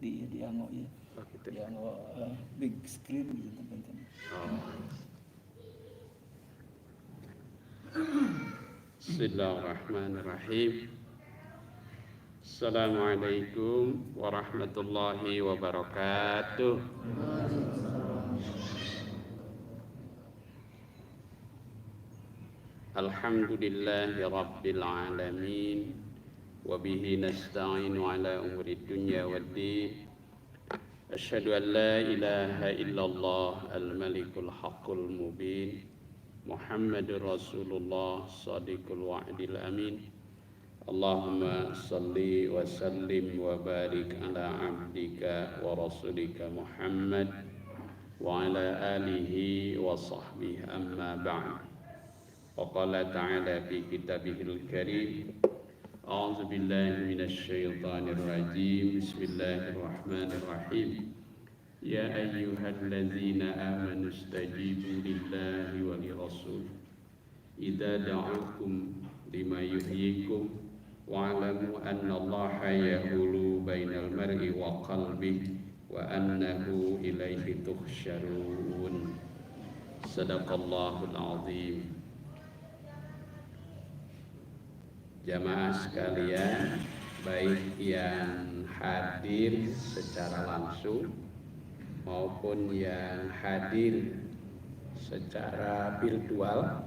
di Ango ya. Oh, gitu. Di Ango big screen gitu tempatnya. Bismillahirrahmanirrahim. Assalamualaikum warahmatullahi wabarakatuh. Alhamdulillahi rabbil alamin. Wa bihi nasta'inu ala umuri dunya waddin. Asyhadu an la ilaha illallah al-malikul haqqul mubin. Muhammadur Rasulullah Sadiqul Wa'dil Amin. Allahumma salli wa sallim wa barik ala abdika wa rasulika Muhammad wa ala alihi wa sahbihi amma ba'd. Wa qala ta'ala fi kitabihil karim. A'udzu billahi minasy syaithanir rajim. Bismillahirrahmanirrahim. Ya ayyuhalladzina amanu istajibu lillahi wa lirrasul idza da'akum lima yuhyikum wa'lamu anna Allaha yahulu bainal mar'i wa qalbihi wa annahu ilaihi tuhsyarun. Sadaqallahul azim. Jamaah sekalian, baik yang hadir secara langsung maupun yang hadir secara virtual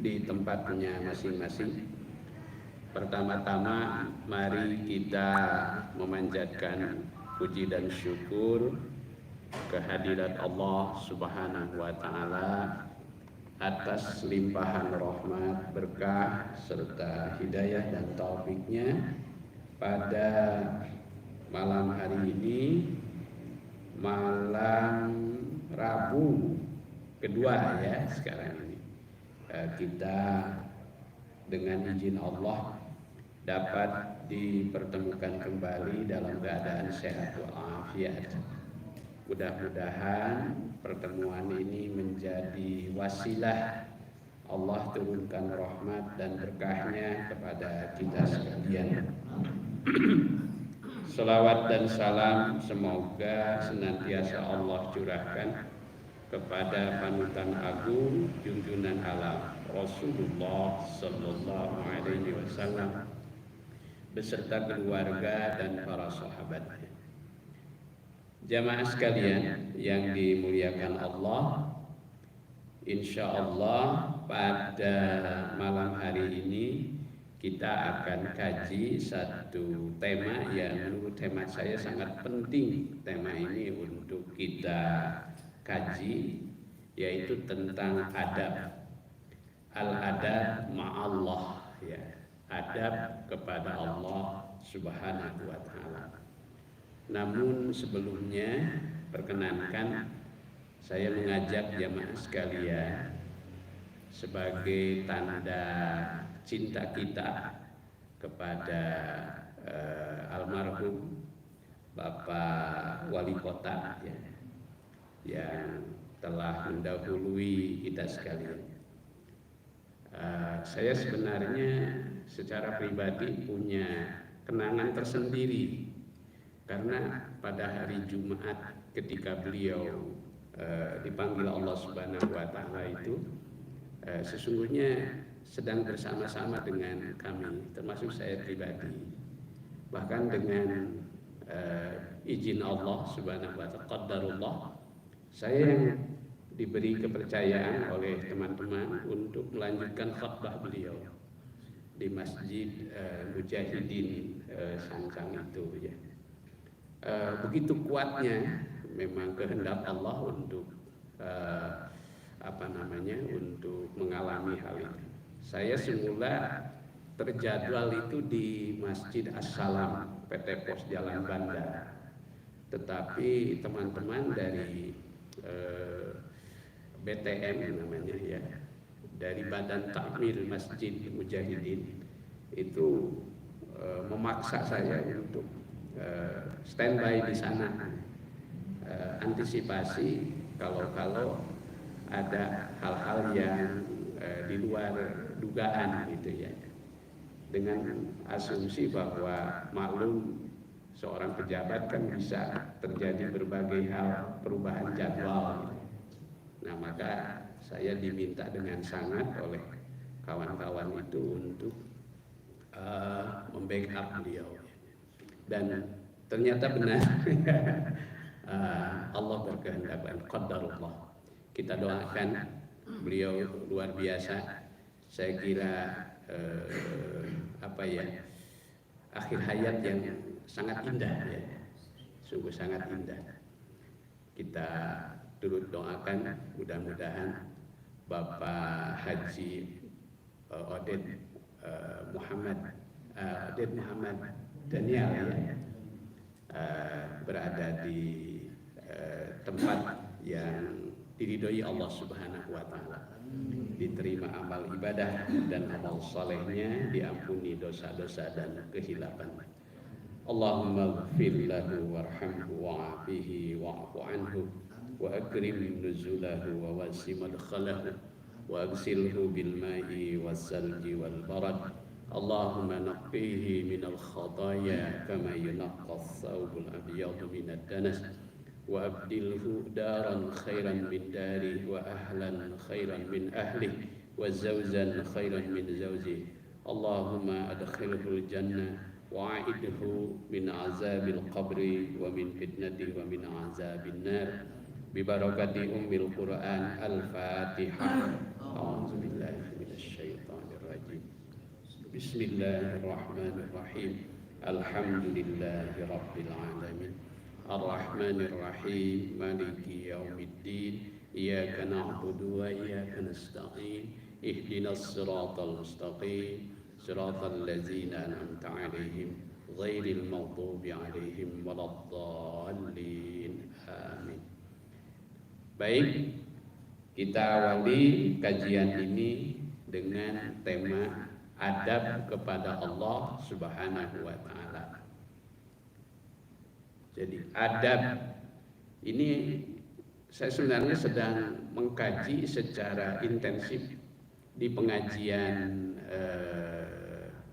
di tempatnya masing-masing. Pertama-tama mari kita memanjatkan puji dan syukur kehadirat Allah Subhanahu wa taala atas limpahan rahmat, berkah serta hidayah dan taufiknya pada malam hari ini, malam Rabu kedua ya sekarang ini. Kita dengan izin Allah dapat dipertemukan kembali dalam keadaan sehat walafiat. Mudah-mudahan pertemuan ini menjadi wasilah Allah turunkan rahmat dan berkahnya kepada kita sekalian. Salawat dan salam semoga senantiasa Allah curahkan kepada panutan agung junjungan alam Rasulullah Sallallahu Alaihi Wasallam beserta keluarga dan para sahabatnya. Jamaah sekalian yang dimuliakan Allah, insya Allah pada malam hari ini kita akan kaji satu tema yang menurut hemat saya sangat penting. Tema ini untuk kita kaji, yaitu tentang adab, al-adab ma'allah, ya, adab kepada Allah Subhanahu wa ta'ala. Namun sebelumnya perkenankan saya mengajak jamaah sekalian sebagai tanda cinta kita kepada almarhum Bapak Wali Kota ya, yang telah mendahului kita sekalian. Saya sebenarnya secara pribadi punya kenangan tersendiri. Karena pada hari Jumat ketika beliau dipanggil Allah Subhanahu wa taala itu sesungguhnya sedang bersama-sama dengan kami, termasuk saya pribadi. Bahkan dengan izin Allah Subhanahu wa taala, qadarullah, saya yang diberi kepercayaan oleh teman-teman untuk melanjutkan khutbah beliau di Masjid Mujahidin Sancang itu ya. Begitu kuatnya memang kehendak Allah untuk untuk mengalami hal itu. Saya semula terjadwal itu di Masjid As-Salam PT Pos Jalan Banda, tetapi teman-teman dari BTM namanya ya, dari Badan Takmir Masjid Mujahidin itu memaksa saya untuk standby di sana, antisipasi kalau ada hal-hal yang di luar dugaan gitu ya, dengan asumsi bahwa maklum seorang pejabat kan bisa terjadi berbagai hal, perubahan jadwal. Nah, maka saya diminta dengan sangat oleh kawan-kawan itu untuk membackup beliau, dan ternyata benar. Allah berkehendak dan qadarullah. Kita doakan beliau luar biasa. Saya kira akhir hayat yang sangat indah ya, sungguh sangat indah. Kita turut doakan mudah-mudahan Bapak Haji Oded Muhammad Daniel ya, berada di tempat yang diridhoi Allah Subhanahu wa taala, diterima amal ibadah dan amal salehnya, diampuni dosa-dosa dan kehilapan. Allahumma ighfir lahu warhamhu wa'afihi wa'fu anhu wa akrim nuzulahu wa wasi madkhalahu wa agsilhu bil ma'i was salji wal barad. Allahumma naqqihi minal khataaya kama yunaqqa ath-thawbul abyadu minad danas wa abdilhu daran khairan min darihi wa ahlan khairan min ahlihi wa zawjan khairan min zawjihi. Allahumma adkhilhu al-jannah wa'idhu min azabil qabri wa min fitnatihi wa min azabin nar bi barakati ummil Qur'an. Al-Fatihah. A'udzu billahi minasy syaithanir rajim. Bismillahirrahmanirrahim. Alhamdulillahi rabbil alamin. Ar-Rahmanir Rahim. Maliki yaumiddin. Iyyaka na'budu wa iyyaka nasta'in. Ihdinas siratal mustaqim. Siratal ladzina an'amta 'alaihim ghairil maghdubi 'alaihim waladdallin. Amin. Baik, kita awali kajian ini dengan tema adab kepada Allah Subhanahu wa taala. Jadi adab ini saya sebenarnya sedang mengkaji secara intensif di pengajian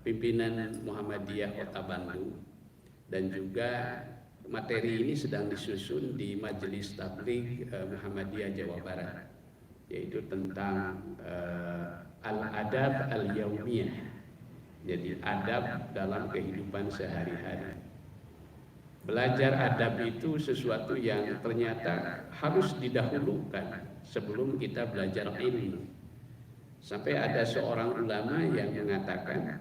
pimpinan Muhammadiyah Kota Bandung, dan juga materi ini sedang disusun di Majelis Tabligh Muhammadiyah Jawa Barat, yaitu tentang al-adab al-yaumiyah. Jadi adab dalam kehidupan sehari-hari. Belajar adab itu sesuatu yang ternyata harus didahulukan sebelum kita belajar ilmu. Sampai ada seorang ulama yang mengatakan,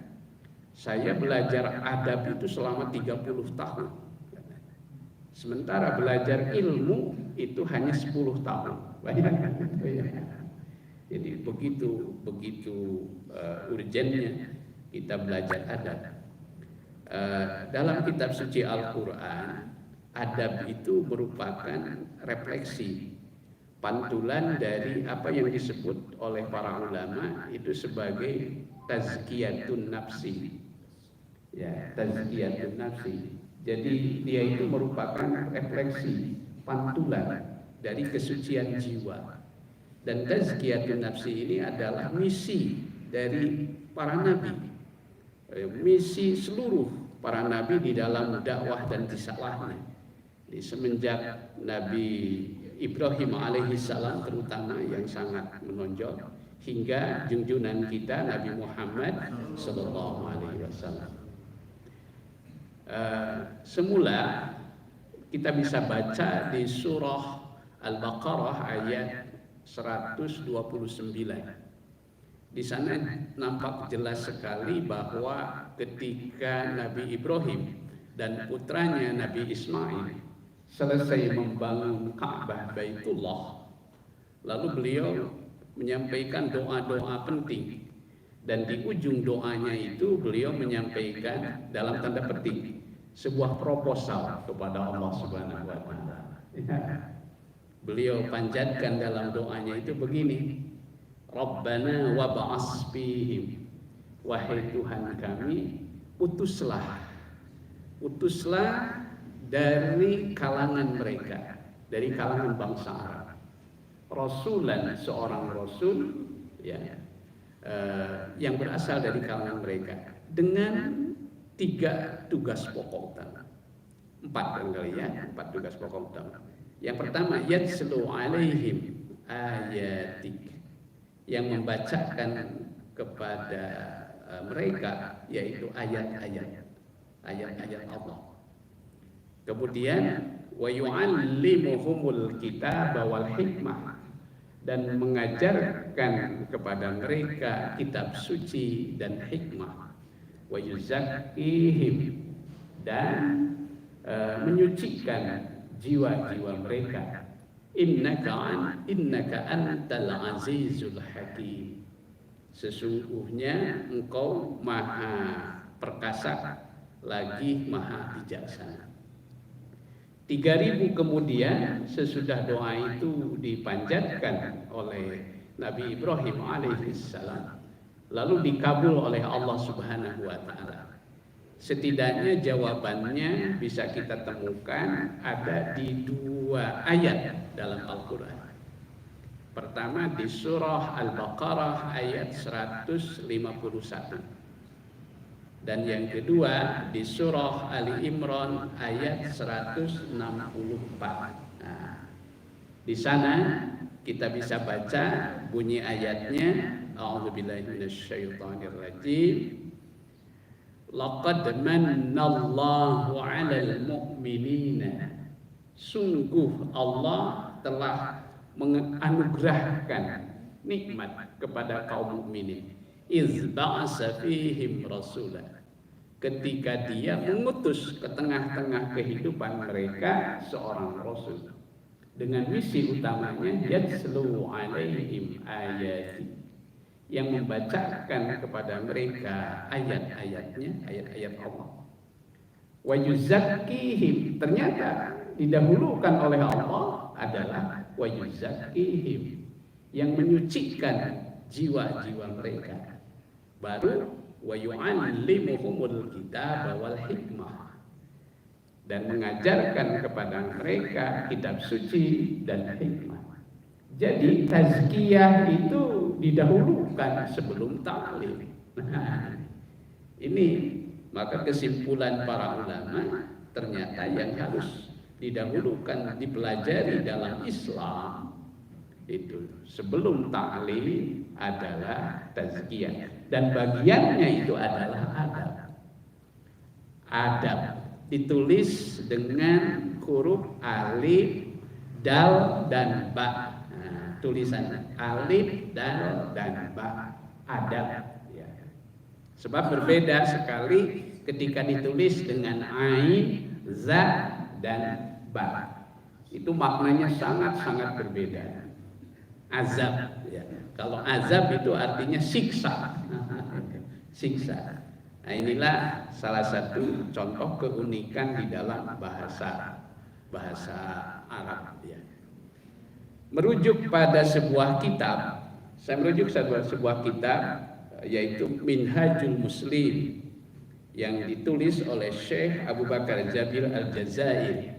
saya belajar adab itu selama 30 tahun. Sementara belajar ilmu itu hanya 10 tahun. Bayangkan. Jadi begitu urgennya kita belajar adab. Dalam kitab suci Al-Quran, adab itu merupakan refleksi, pantulan dari apa yang disebut oleh para ulama itu sebagai tazkiyatun nafsi. Ya, tazkiyatun nafsi. Jadi dia itu merupakan refleksi, pantulan dari kesucian jiwa. Dan tazkiyatun nafsi ini adalah misi dari para nabi, misi seluruh para nabi di dalam dakwah dan risalahnya. Di semenjak Nabi Ibrahim alaihissalam terutama yang sangat menonjol, hingga junjungan kita Nabi Muhammad sallallahu alaihi wasallam. Semula kita bisa baca di surah Al-Baqarah ayat 129. Di sana nampak jelas sekali bahwa ketika Nabi Ibrahim dan putranya Nabi Ismail selesai membangun Ka'bah Baitullah, lalu beliau menyampaikan doa-doa penting, dan di ujung doanya itu beliau menyampaikan dalam tanda petik sebuah proposal kepada Allah Subhanahu wa taala. Beliau panjatkan dalam doanya itu begini, Rabbana wab'as fihim, wahai Tuhan kami, utuslah dari kalangan mereka, dari kalangan bangsa Arab, rasulan, seorang rasul ya, yang berasal dari kalangan mereka dengan 3 tugas pokok utama. 4 barangkali ya, 4 tugas pokok utama. Yang pertama, yatslu alaihim ayatik, yang membacakan kepada mereka yaitu ayat-ayat Allah. Kemudian wa yu'allimuhumul kitaba wal hikmah, dan mengajarkan kepada mereka kitab suci dan hikmah. Wa yuzakkihim, dan menyucikan jiwa-jiwa mereka. Innaka antal azizul hakim, sesungguhnya engkau maha perkasa lagi maha bijaksana. 3000 kemudian sesudah doa itu dipanjatkan oleh Nabi Ibrahim alaihissalam, lalu dikabul oleh Allah Subhanahu wa taala. Setidaknya jawabannya bisa kita temukan ada di 2 ayat dalam Al-Quran. Pertama di surah Al-Baqarah ayat 151, dan yang kedua di surah Ali Imran ayat 164. Nah, di sana kita bisa baca bunyi ayatnya. A'udzubillahi minasyaitonirrajim. Laqad mannallahu 'alal mu'minina, sungguh Allah telah menganugerahkan nikmat kepada kaum mukminin. Iz ba'asa fihim rasulan, ketika dia mengutus ke tengah-tengah kehidupan mereka seorang rasul dengan misi utamanya yatslu 'alaihim ayati, yang membacakan kepada mereka ayat-ayatnya, ayat-ayat Allah. Wa yuzakkihim, ternyata didahulukan oleh Allah adalah wa yuzakkihim, yang menyucikan jiwa-jiwa mereka. Baru wa yu'allimuhumul kitaba wal hikmah, dan mengajarkan kepada mereka kitab suci dan hikmah. Jadi tazkiyah itu didahulukan sebelum ta'lim. Nah, ini maka kesimpulan para ulama, ternyata yang harus didahulukan dipelajari dalam Islam itu sebelum ta'lim adalah tazkiyah, dan bagiannya itu adalah adab. Adab ditulis dengan huruf alif, dal dan ba. Tulisan alif, dal dan ba, adab ya. Sebab berbeda sekali ketika ditulis dengan ain, za dan ba. Itu maknanya sangat-sangat berbeda. Azab ya. Kalau azab itu artinya siksa. Siksa. Nah, inilah salah satu contoh keunikan di dalam bahasa Arab ya. Merujuk pada sebuah kitab, saya merujuk sebuah kitab yaitu Minhajul Muslim yang ditulis oleh Syekh Abu Bakar Jabir Al-Jazairi.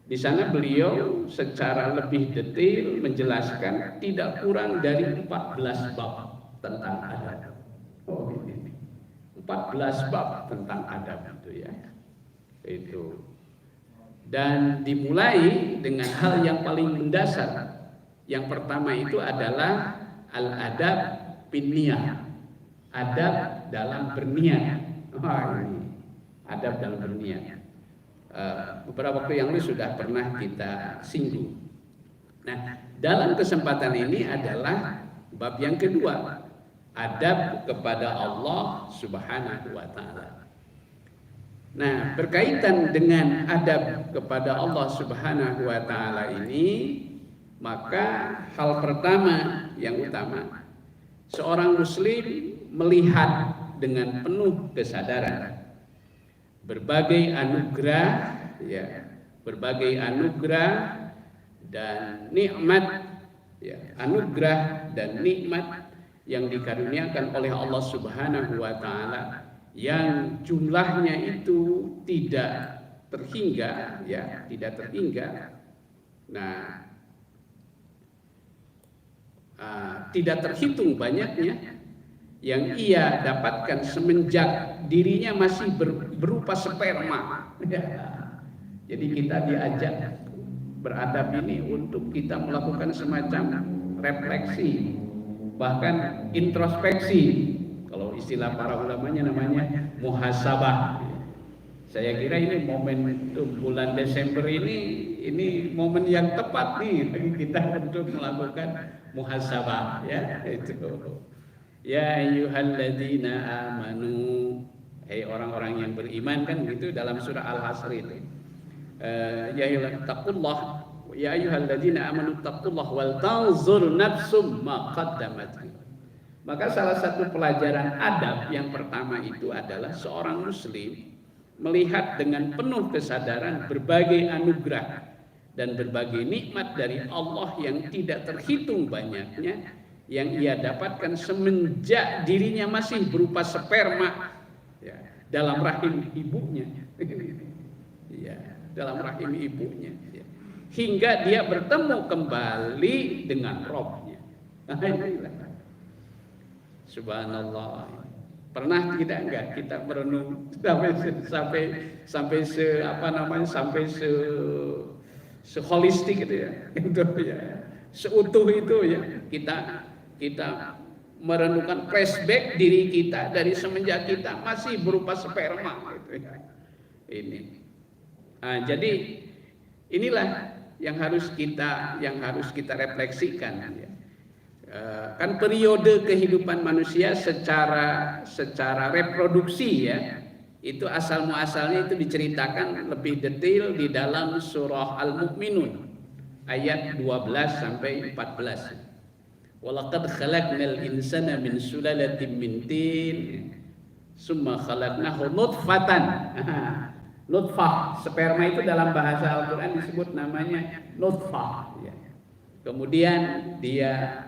Di sana beliau secara lebih detail menjelaskan tidak kurang dari 14 bab tentang adab. 14 bab tentang adab itu ya. Itu. Dan dimulai dengan hal yang paling mendasar. Yang pertama itu adalah al-adab bin niyah, adab dalam berniat. Adab dalam berniat. Beberapa waktu yang lalu sudah pernah kita singgung. Nah, dalam kesempatan ini adalah bab yang kedua, adab kepada Allah Subhanahu wa taala. Nah, berkaitan dengan adab kepada Allah Subhanahu wa taala ini, maka hal pertama yang utama, seorang muslim melihat dengan penuh kesadaran berbagai anugerah ya, berbagai anugerah dan nikmat ya, anugerah dan nikmat yang dikaruniakan oleh Allah Subhanahu wa taala, yang jumlahnya itu tidak terhingga ya, tidak terhingga. Nah, tidak terhitung banyaknya, yang ia dapatkan semenjak dirinya masih berupa sperma. Jadi kita diajak beradab ini untuk kita melakukan semacam refleksi, bahkan introspeksi. Kalau istilah para ulamanya namanya muhasabah. Saya kira ini momentum bulan Desember ini momen yang tepat nih bagi kita untuk melakukan muhasabah, ya itu. Ya ayyuhalladzina amanu, hai orang-orang yang beriman, kan gitu dalam surah Al-Hasr itu. Ya ayyuhalladzina ya ayyuhalladzina amanu taqullaha wal tanzur nafsum ma qaddamat. Maka salah satu pelajaran adab yang pertama itu adalah seorang muslim melihat dengan penuh kesadaran berbagai anugerah dan berbagai nikmat dari Allah yang tidak terhitung banyaknya yang ia dapatkan semenjak dirinya masih berupa sperma, ya, dalam rahim ibunya, ya, dalam rahim ibunya, ya, hingga dia bertemu kembali dengan Robnya. Subhanallah. Pernah tidak enggak kita merenung sampai holistik itu ya, itu ya, seutuh itu ya, kita merenungkan flashback diri kita dari semenjak kita masih berupa sperma gitu ya. Ini. Nah, jadi inilah yang harus kita refleksikan ya. Kan periode kehidupan manusia secara reproduksi ya, itu asal muasalnya itu diceritakan lebih detail di dalam surah Al-Mu'minun ayat 12 sampai 14. Walaqad khalaqnal insana min sulalatin min tin summa khalaqnahu nutfatan. Nutfah, sperma itu dalam bahasa Al-Qur'an disebut namanya nutfah ya. Kemudian dia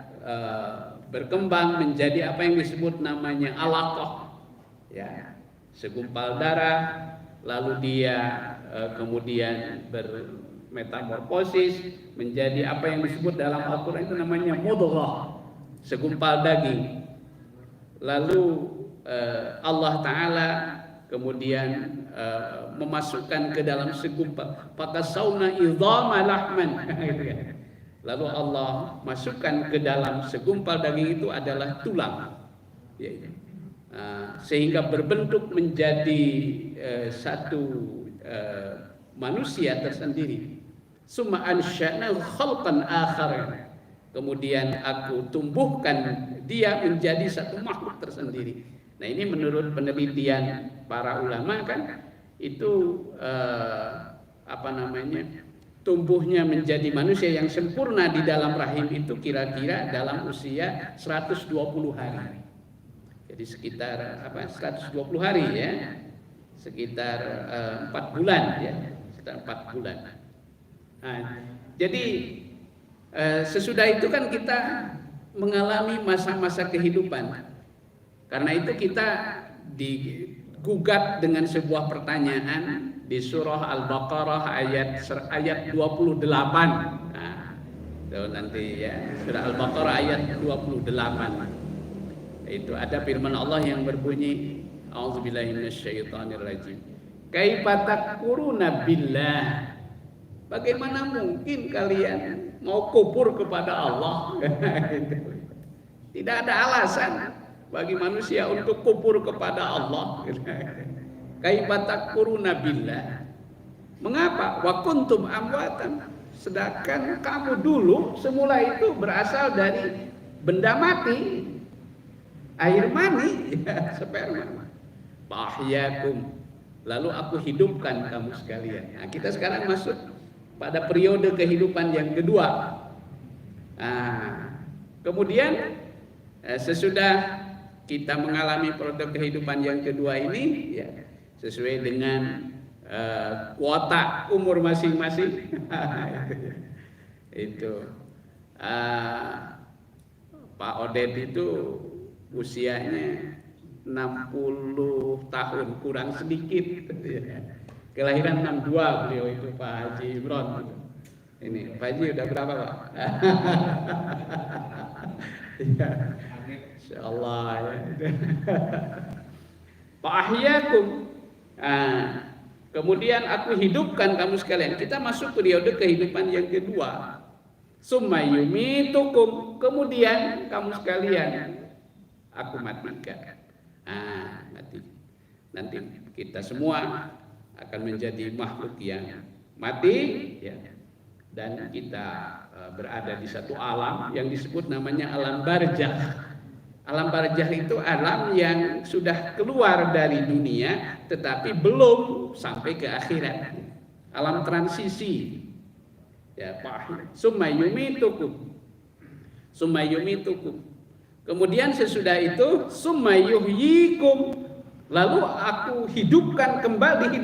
berkembang menjadi apa yang disebut namanya alaqah ya, segumpal darah, lalu dia kemudian bermetamorfosis menjadi apa yang disebut dalam Al-Quran itu namanya mudghah, segumpal daging. Lalu Allah Ta'ala kemudian memasukkan ke dalam segumpal fakasauna idhama lahman. Lalu Allah masukkan ke dalam segumpal daging itu adalah tulang, sehingga berbentuk menjadi satu manusia tersendiri. Summa ansha'nahu khalqan akhar. Kemudian aku tumbuhkan dia menjadi satu makhluk tersendiri. Nah, ini menurut penelitian para ulama kan itu tumbuhnya menjadi manusia yang sempurna di dalam rahim itu kira-kira dalam usia 120 hari. Jadi sekitar 120 hari ya. Sekitar 4 bulan ya, sekitar 4 bulan. Nah, jadi sesudah itu kan kita mengalami masa-masa kehidupan. Karena itu kita digugat dengan sebuah pertanyaan di surah Al-Baqarah ayat 28. Nah, itu nanti ya, surah Al-Baqarah ayat 28. Itu ada firman Allah yang berbunyi, A'udzubillahi minasyaitonirrajim. Kaifa takfuruna billah? Bagaimana mungkin kalian mau kufur kepada Allah? Tidak ada alasan bagi manusia untuk kufur kepada Allah. Kaifa takfuruna billah? Mengapa? Wa kuntum amwatan. Sedangkan kamu dulu semula itu berasal dari benda mati, air mani, sperma. Bahyakum. Lalu aku hidupkan kamu sekalian. Nah, kita sekarang masuk pada periode kehidupan yang kedua. Nah, kemudian sesudah kita mengalami periode kehidupan yang kedua ini, ya, sesuai dengan kuota umur masing-masing. Itu Pak Odet itu usianya 60 tahun kurang sedikit. Kelahiran 62 beliau itu, Pak Haji Imron. Ini Pak Haji udah berapa, Pak? Ya. Insyaallah ya. Fa'ahyakum. Kemudian aku hidupkan kamu sekalian. Kita masuk periode kehidupan yang kedua. Summa yumitukum. Kemudian kamu sekalian aku matikan. Mati. Nanti kita semua akan menjadi makhluk yang mati ya. Dan kita berada di satu alam yang disebut namanya alam barzakh. Alam barzakh itu alam yang sudah keluar dari dunia tetapi belum sampai ke akhirat. Alam transisi. Ya, summa yumitukum. Summa yumitukum. Kemudian sesudah itu summa yuhyikum. Lalu aku hidupkan kembali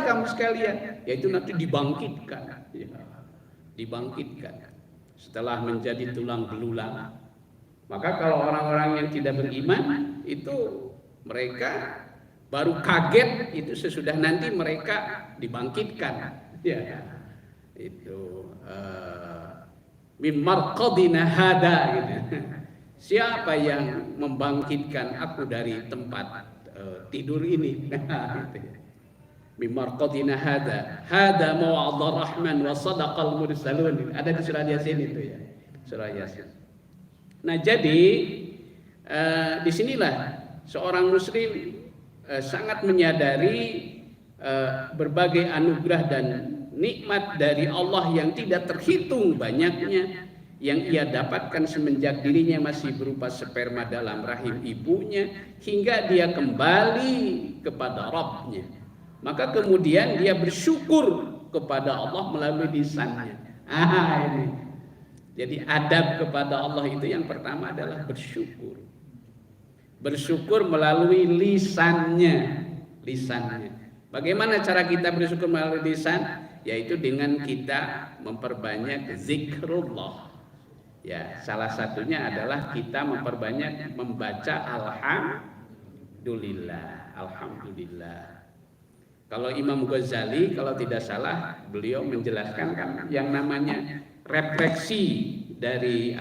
kamu sekalian, yaitu nanti dibangkitkan. Ya. Dibangkitkan setelah menjadi tulang belulang. Maka kalau orang-orang yang tidak beriman itu mereka baru kaget itu sesudah nanti mereka dibangkitkan. Ya, itu min marqadina hada gitu. Siapa yang membangkitkan aku dari tempat tidur ini? Min marqadina hada maw'adar rahman wa sadaqal mursalun. Ada di surah Yasin itu ya. Surah Yasin. Nah, jadi disinilah seorang muslim sangat menyadari berbagai anugerah dan nikmat dari Allah yang tidak terhitung banyaknya yang ia dapatkan semenjak dirinya masih berupa sperma dalam rahim ibunya hingga dia kembali kepada Rabbnya. Maka kemudian dia bersyukur kepada Allah melalui lisannya. Ini. Jadi adab kepada Allah itu yang pertama adalah bersyukur. Bersyukur melalui lisannya. Bagaimana cara kita bersyukur melalui lisan? Yaitu dengan kita memperbanyak zikrullah. Ya, salah satunya adalah kita memperbanyak membaca alhamdulillah. Kalau Imam Ghazali kalau tidak salah beliau menjelaskan kan yang namanya refleksi dari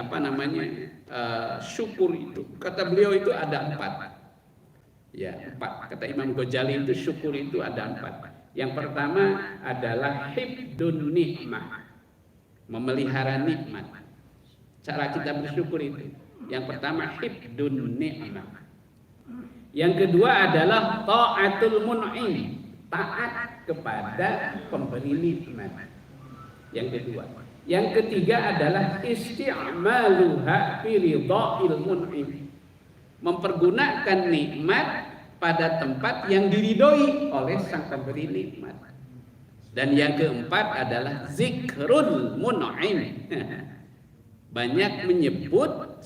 syukur itu. Kata beliau itu ada 4. Ya, 4. Kata Imam Ghazali itu syukur itu ada 4. Yang pertama adalah hibdun nikmah. Memelihara nikmat. Cara kita bersyukur itu. Yang pertama hibdun nikmah. Yang kedua adalah ta'atul mun'im. Taat kepada pemberi nikmat. Yang kedua. Yang ketiga adalah isti'maluha fi ridha'il mun'im. Mempergunakan nikmat pada tempat yang diridhoi oleh sang pemberi nikmat. Dan yang keempat adalah zikrul mun'im. Banyak menyebut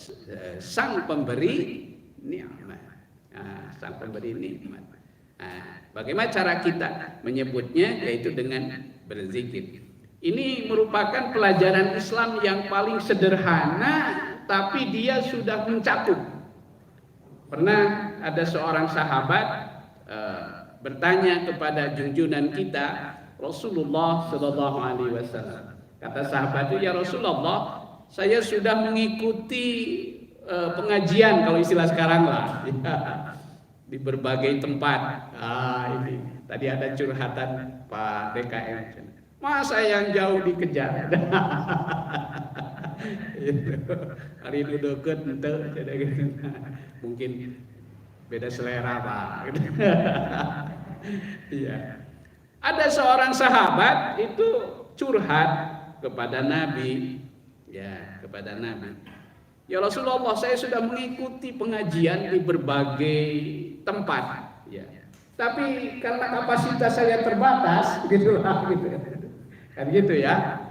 sang pemberi nikmat. Sang pemberi nikmat. Bagaimana cara kita menyebutnya? Yaitu dengan berzikir. Ini merupakan pelajaran Islam yang paling sederhana, tapi dia sudah mencakup. Pernah ada seorang sahabat bertanya kepada junjungan kita Rasulullah Shallallahu Alaihi Wasallam. Kata sahabat itu, ya Rasulullah, saya sudah mengikuti pengajian kalau istilah sekarang lah, di berbagai tempat. Ini tadi ada curhatan Pak DKM. Masa yang jauh dikejar? Hari itu deket mungkin beda selera Pak. Iya. Ada seorang sahabat itu curhat kepada Nabi, ya kepada Nabi. Ya Rasulullah, saya sudah mengikuti pengajian di berbagai tempat, ya. Tapi karena kapasitas saya terbatas, gitulah, gitu. Kan gitu ya.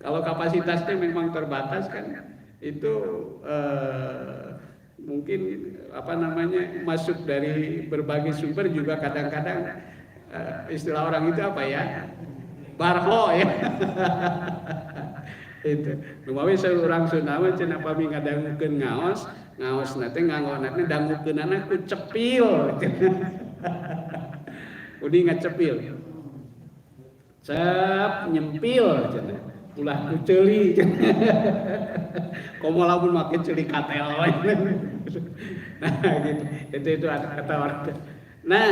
Kalau kapasitasnya memang terbatas kan itu mungkin masuk dari berbagai sumber juga kadang-kadang istilah orang itu apa ya? Barho ya. Itu. Lumawi seorang Sundawa cenah pami ngadangukeun ngaos nate ngangonatna dangukeunana ku cepil. Udi ngacepil. Cep nyempil cenah. Ulah ku ceuli. Komo lamun make ceuli katel. Nah, gitu. Itu kata orang. Nah,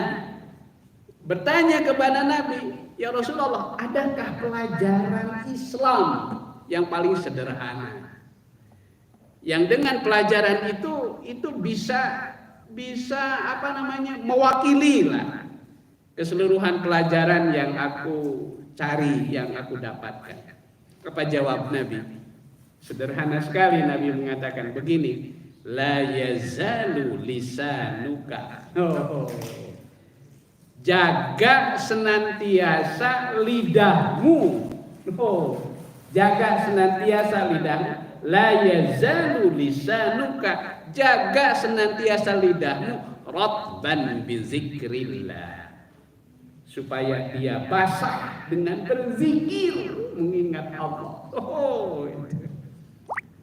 bertanya kepada Nabi, ya Rasulullah, adakah pelajaran Islam yang paling sederhana? Yang dengan pelajaran itu bisa mewakili lah keseluruhan pelajaran yang aku cari, yang aku dapatkan. Apa jawab Nabi? Sederhana sekali, Nabi mengatakan begini, la yazalu lisanuka. Jaga senantiasa lidahmu. Jaga senantiasa lidahmu. La yazalu lisanuka. Jaga senantiasa lidahmu ratban bizikrillah, supaya dia basah dengan berzikir, mengingat Allah.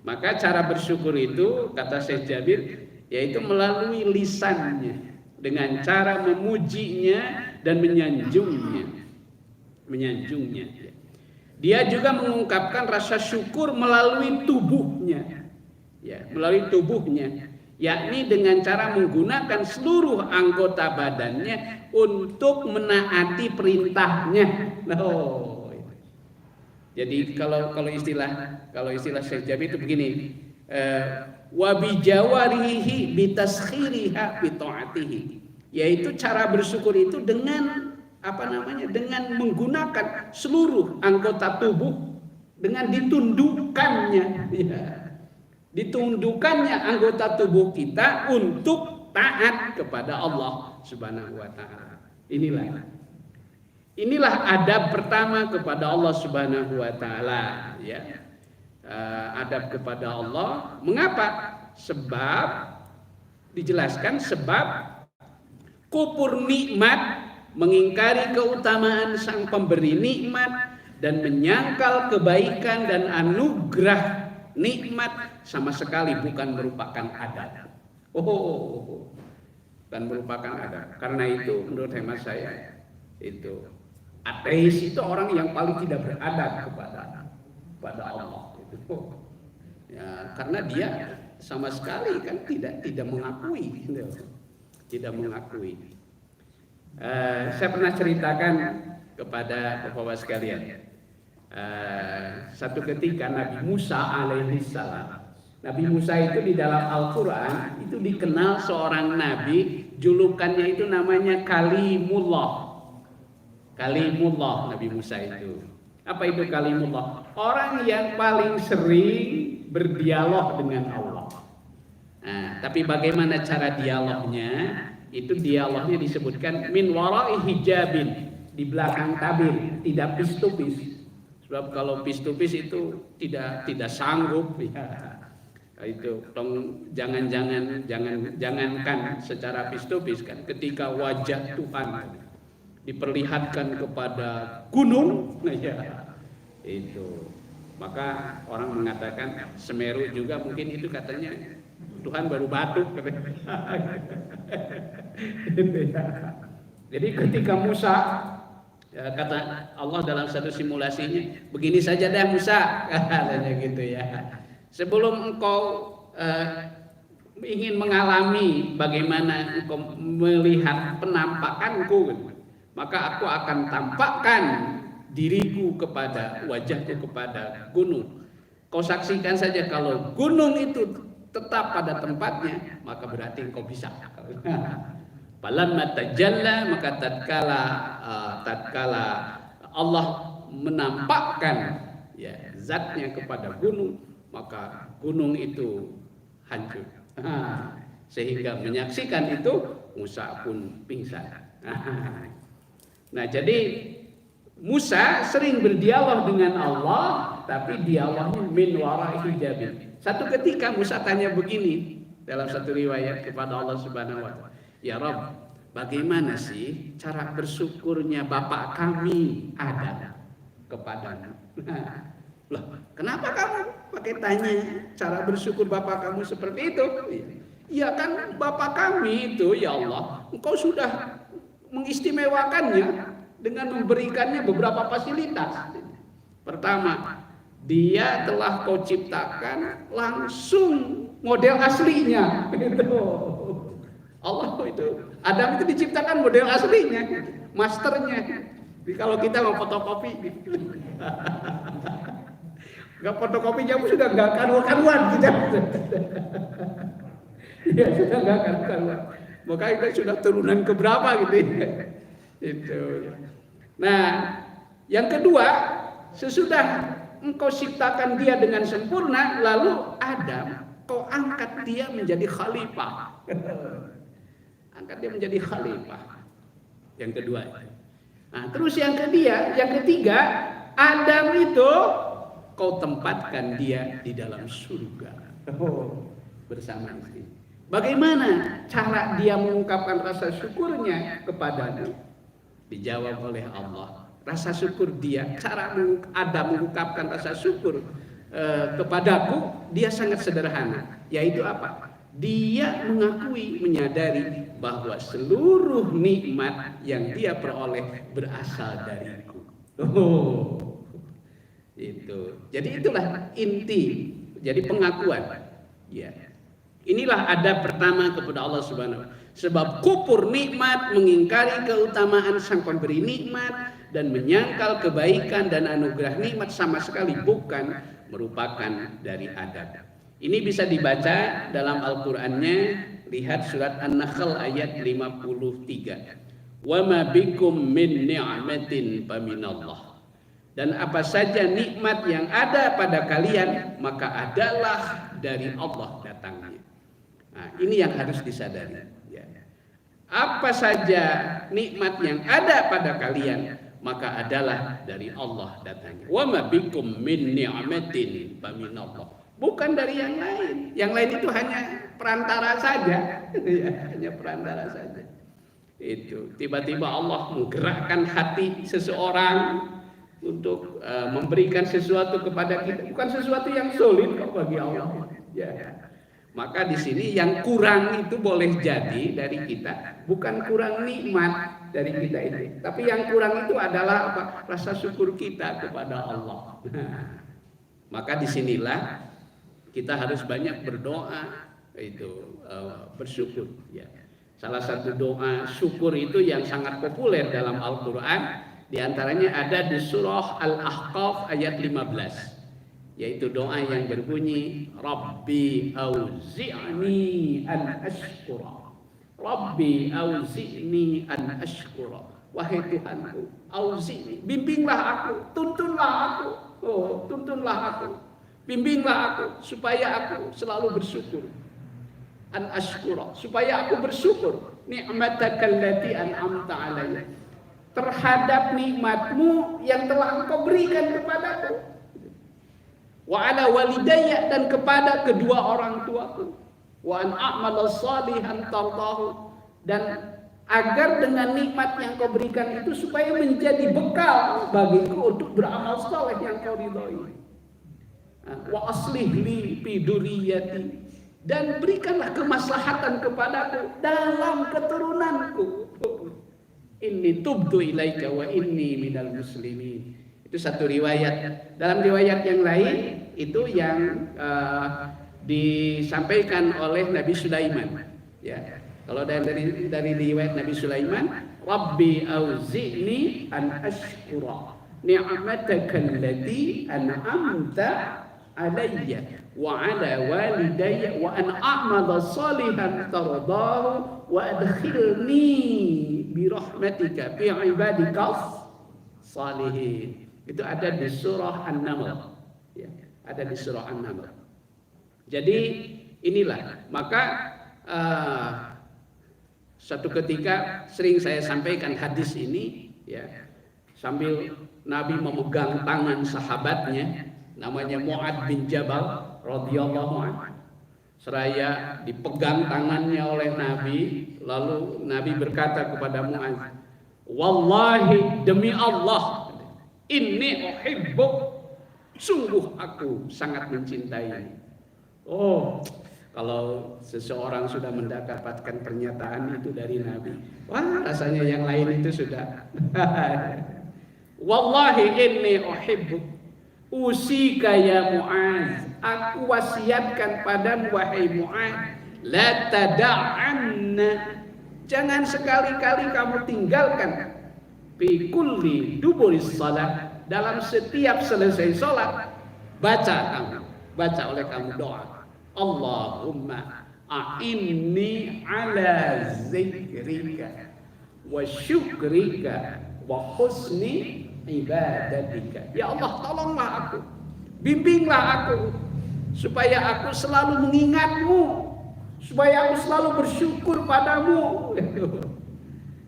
Maka cara bersyukur itu, kata Syekh Jabir, yaitu melalui lisannya, dengan cara memujinya dan menyanjungnya. Dia juga mengungkapkan rasa syukur melalui tubuhnya, melalui tubuhnya, yakni dengan cara menggunakan seluruh anggota badannya untuk menaati perintahnya. Jadi kalau istilah Syekh Jabir itu begini, wa bijawarihi bitaskhiriha bi taatihi, yaitu cara bersyukur itu dengan dengan menggunakan seluruh anggota tubuh, dengan ditundukkannya, ditundukkannya anggota tubuh kita untuk taat kepada Allah Subhanahu wa taala. Inilah adab pertama kepada Allah Subhanahu wa taala, adab kepada Allah. Mengapa? Sebab dijelaskan, sebab kufur nikmat, mengingkari keutamaan sang pemberi nikmat, dan menyangkal kebaikan dan anugerah nikmat sama sekali bukan merupakan adab. Bukan merupakan adab. Karena itu menurut hemat saya, itu ateis itu orang yang paling tidak beradab kepada Allah. Karena dia sama sekali kan tidak mengakui, tidak mengakui. Saya pernah ceritakan kepada bapak sekalian, satu ketika Nabi Musa alaihissalam. Nabi Musa itu di dalam Al-Quran itu dikenal seorang nabi, julukannya itu namanya Kalimullah. Kalimullah Nabi Musa itu. Apa itu Kalimullah? Orang yang paling sering berdialog dengan Allah. Nah, tapi bagaimana cara dialognya? Itu dialognya disebutkan min wara'i hijabin, di belakang tabir, tidak pis-to-pis. Sebab kalau pis-to-pis itu tidak sanggup, itu jangankan secara pis-to-pis kan, ketika wajah Tuhan diperlihatkan kepada gunung, itu maka orang mengatakan Semeru juga mungkin itu katanya Tuhan baru batuk. Jadi ketika Musa, kata Allah dalam satu simulasinya, begini saja deh Musa, katanya gitu ya. Sebelum engkau ingin mengalami bagaimana engkau melihat penampakanku, maka aku akan tampakkan diriku kepada wajahku kepada gunung. Kau saksikan saja, kalau gunung itu tetap pada tempatnya, maka berarti engkau bisa. Falamma tajalla, maka tatkala Allah menampakkan zatnya kepada gunung, maka gunung itu hancur. Sehingga menyaksikan itu Musa pun pingsan. Nah, jadi Musa sering berdialog dengan Allah, tapi dialognya min wara'i hijabin. Satu ketika Musa tanya begini dalam satu riwayat kepada Allah Subhanahu wa taala, "Ya Rabb, bagaimana sih cara bersyukurnya bapak kami Adam kepadamu?" Loh, kenapa kamu pakai tanya cara bersyukur bapak kamu seperti itu? Ya kan bapak kami itu, ya Allah, Engkau sudah mengistimewakannya dengan memberikannya beberapa fasilitas. Pertama, dia telah kau ciptakan langsung model aslinya. Gitu. Allah itu, Adam itu diciptakan model aslinya, masternya. Jadi kalau kita mau fotokopi, nggak fotokopinya pun sudah nggak karuan kita. Ya sudah nggak karuan. Makanya kita sudah turunan keberapa gitu. Itu. Nah, yang kedua, sesudah engkau ciptakan dia dengan sempurna, lalu Adam, kau angkat dia menjadi khalifah. Angkat dia menjadi khalifah. Yang kedua. Nah, terus yang ketiga, Adam itu kau tempatkan dia di dalam surga. Bersama istri. Bagaimana cara dia mengungkapkan rasa syukurnya kepadamu? Dijawab oleh Allah. Rasa syukur dia, cara Adam mengungkapkan rasa syukur kepadaku, dia sangat sederhana. Yaitu apa? Dia mengakui, menyadari bahwa seluruh nikmat yang dia peroleh berasal dariku. Itu. Jadi itulah inti. Jadi pengakuan. Ya. Inilah adab pertama kepada Allah Subhanahu wa Ta'ala. Sebab kufur nikmat, mengingkari keutamaan sang pemberi nikmat dan menyangkal kebaikan dan anugerah nikmat sama sekali bukan merupakan dari adab. Ini bisa dibaca dalam Al-Qur'annya, lihat surat An-Nahl ayat 53. Wa ma bikum min ni'matin faminallah. Dan apa saja nikmat yang ada pada kalian maka adalah dari Allah datangnya. Nah, ini yang harus disadari. Ya. Apa saja nikmat yang ada pada kalian maka adalah dari Allah datangnya. Wa ma bikum min ni'matin faminallah. Bukan dari yang lain. Yang lain itu hanya perantara saja. Ya, hanya perantara saja. Itu tiba-tiba Allah menggerakkan hati seseorang untuk memberikan sesuatu kepada kita. Bukan sesuatu yang sulit kok bagi Allah. Ya. Maka di sini yang kurang itu boleh jadi dari kita, bukan kurang nikmat dari kita ini. Tapi yang kurang itu adalah apa? Rasa syukur kita kepada Allah. Maka disinilah kita harus banyak berdoa, itu bersyukur. Ya. Salah satu doa syukur itu yang sangat populer dalam Al-Quran, diantaranya ada di surah Al-Ahqaf ayat 15, yaitu doa yang berbunyi Rabbi auzi'ni an ashkura. Rabbi auzi'ni an ashkura. Wahai Tuhanku, auzi'ni, bimbinglah aku, tuntunlah aku, tuntunlah aku. Bimbinglah aku supaya aku selalu bersyukur. An ashkura, supaya aku bersyukur ni'matakal lati an'amta alayya, terhadap nikmatmu yang telah engkau berikan kepadaku. Wa ala walidayya, dan kepada kedua orang tuaku. Wa an a'mala salihan tardahu, dan agar dengan nikmat yang kau berikan itu supaya menjadi bekal bagiku untuk beramal saleh yang kau ridhoi. Wa aslih li fi dzurriyyati, dan berikanlah kemaslahatan kepadaku dalam keturunanku. Inni tubtu ilaika wa inni minal muslimin. Itu satu riwayat. Dalam riwayat yang lain itu yang disampaikan oleh Nabi Sulaiman. Ya. Kalau dari riwayat Nabi Sulaiman, Rabbi auzi'ni an ashkura ni'mataka allati an'amta alayya wa ala walidayya wa an a'mala salihan tardahu wa adkhilni bi rahmatika fi ibadikas salihin. Itu ada di surah An-Naml. Ya, ada di surah An-Naml. Jadi inilah, maka suatu ketika sering saya sampaikan hadis ini, ya, sambil Nabi memegang tangan sahabatnya namanya Mu'ad bin Jabal radhiyallahu anhu. Seraya dipegang tangannya oleh Nabi, lalu Nabi berkata kepada Mu'ad, wallahi demi Allah, inni uhibbuk, sungguh aku sangat mencintai. Oh, kalau seseorang sudah mendapatkan pernyataan itu dari Nabi, wah rasanya yang lain itu sudah wallahi inni uhibbuk Usika ya Mu'az, aku wasiatkan padamu wahai Mu'az, la tada'anna, jangan sekali-kali kamu tinggalkan fi kulli duburis salat, dalam setiap selesai salat baca oleh kamu doa, Allahumma a'inni ala zikrika wa syukrika wa husni ibadatika. Ya Allah, tolonglah aku, bimbinglah aku supaya aku selalu mengingatmu, supaya aku selalu bersyukur padamu.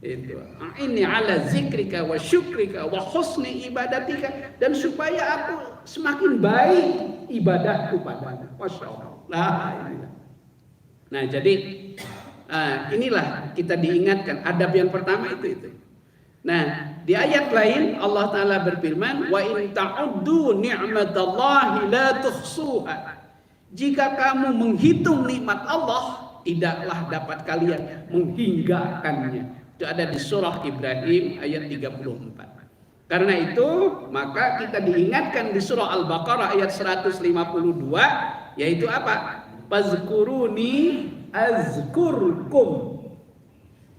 Itu ini ala zikrika wa syukrika wa husni ibadatika, dan supaya aku semakin baik ibadahku padamu. Masya Allah. Nah, jadi inilah kita diingatkan adab yang pertama itu. Nah, di ayat lain Allah Ta'ala berfirman, wa in ta'uddu ni'matallahi la tuhsuha, jika kamu menghitung nikmat Allah, tidaklah dapat kalian menghinggakannya. Itu ada di surah Ibrahim ayat 34. Karena itu maka kita diingatkan di surah Al-Baqarah ayat 152, yaitu apa? Fazkuruni azkurkum,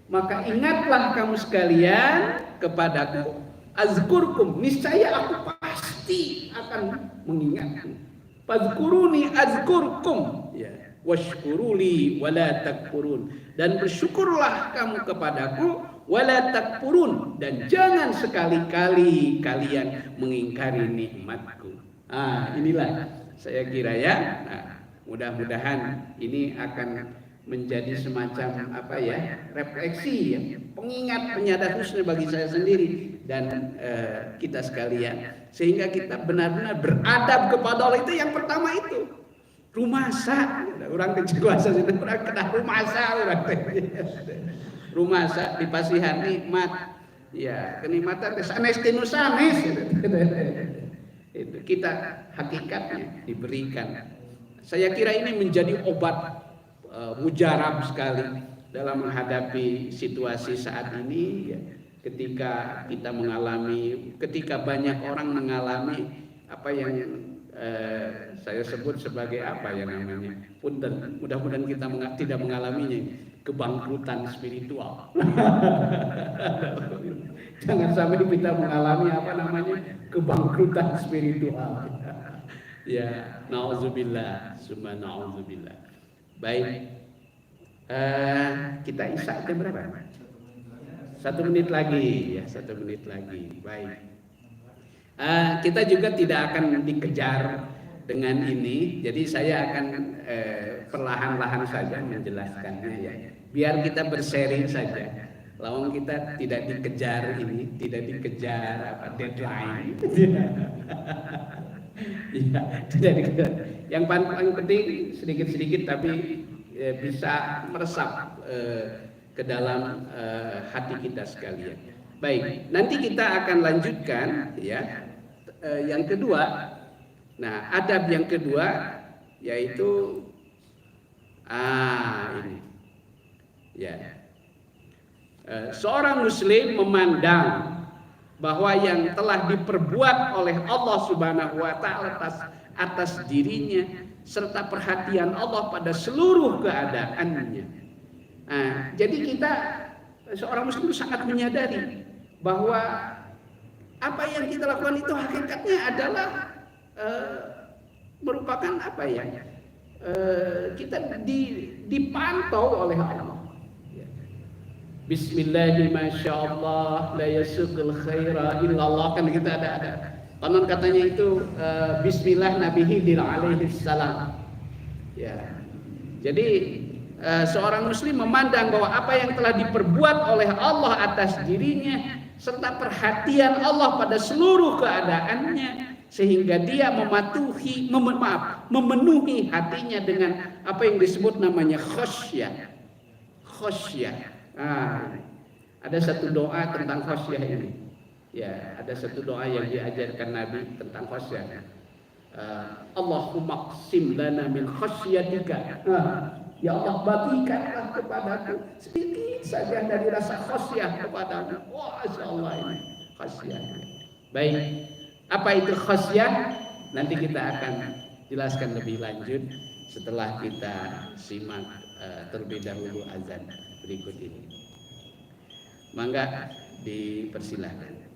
maka ingatlah kamu sekalian kepadaku, azkurkum, niscaya aku pasti akan mengingatmu. Fazkuruni azkurkum, ya, washkuruli wala takfurun, dan bersyukurlah kamu kepadaku, wala takfurun, dan jangan sekali-kali kalian mengingkari nikmatku. Inilah saya kira ya. Nah, mudah-mudahan ini akan menjadi semacam refleksi, pengingat, penyadar husna bagi saya sendiri dan kita sekalian, sehingga kita benar-benar beradab kepada Allah. Itu yang pertama itu rumasa, orang kejelasan itu orang kena rumasa, orang rumasa di pasihan nikmat, ya kenikmatan sanes tinu sanes, itu kita hakikatnya diberikan. Saya kira ini menjadi obat mujarab sekali dalam menghadapi situasi saat ini, ya, ketika kita mengalami, ketika banyak orang mengalami apa yang saya sebut sebagai apa yang namanya, punten, mudah-mudahan kita tidak mengalaminya, kebangkrutan spiritual. Jangan sampai kita mengalami apa namanya, kebangkrutan spiritual. Ya, nauzubillah, summa nauzubillah. Baik, kita isya jam berapa? 1 menit lagi, ya 1 menit lagi. Baik, kita juga tidak akan dikejar dengan ini, jadi saya akan perlahan-lahan saja menjelaskannya, ya, biar kita bersharing saja. Lawang kita tidak dikejar ini, tidak dikejar deadline. Ya, tidak dikejar. Yang paling penting sedikit-sedikit tapi bisa meresap ke dalam hati kita sekalian. Baik, nanti kita akan lanjutkan, ya, yang kedua. Nah, adab yang kedua yaitu ini, ya, seorang muslim memandang bahwa yang telah diperbuat oleh Allah Subhanahu wa Ta'ala atas dirinya, serta perhatian Allah pada seluruh keadaannya. Jadi kita, seorang muslim sangat menyadari bahwa apa yang kita lakukan itu hakikatnya adalah merupakan apa ya, kita dipantau oleh Allah. Bismillahirrahmanirrahim, masyaallah, la yasukul khaira illallah, kan kita ada konon katanya itu bismillah Nabi Khidir alaihi salam. Ya. Jadi seorang muslim memandang bahwa apa yang telah diperbuat oleh Allah atas dirinya serta perhatian Allah pada seluruh keadaannya, sehingga dia memenuhi hatinya dengan apa yang disebut namanya khasyah. Ada satu doa tentang khasyah ini. Ya, ada satu doa yang diajarkan Nabi tentang khasyah. Allahumma qsim lana min khasyatika. Ya Allah, bagikanlah kepadaku sedikit saja dari rasa khasyah kepadamu. Wah, Masya Allah, ini khasyah. Baik, apa itu khasyah? Nanti kita akan jelaskan lebih lanjut setelah kita simak terlebih dahulu azan berikut ini. Mangga dipersilahkan.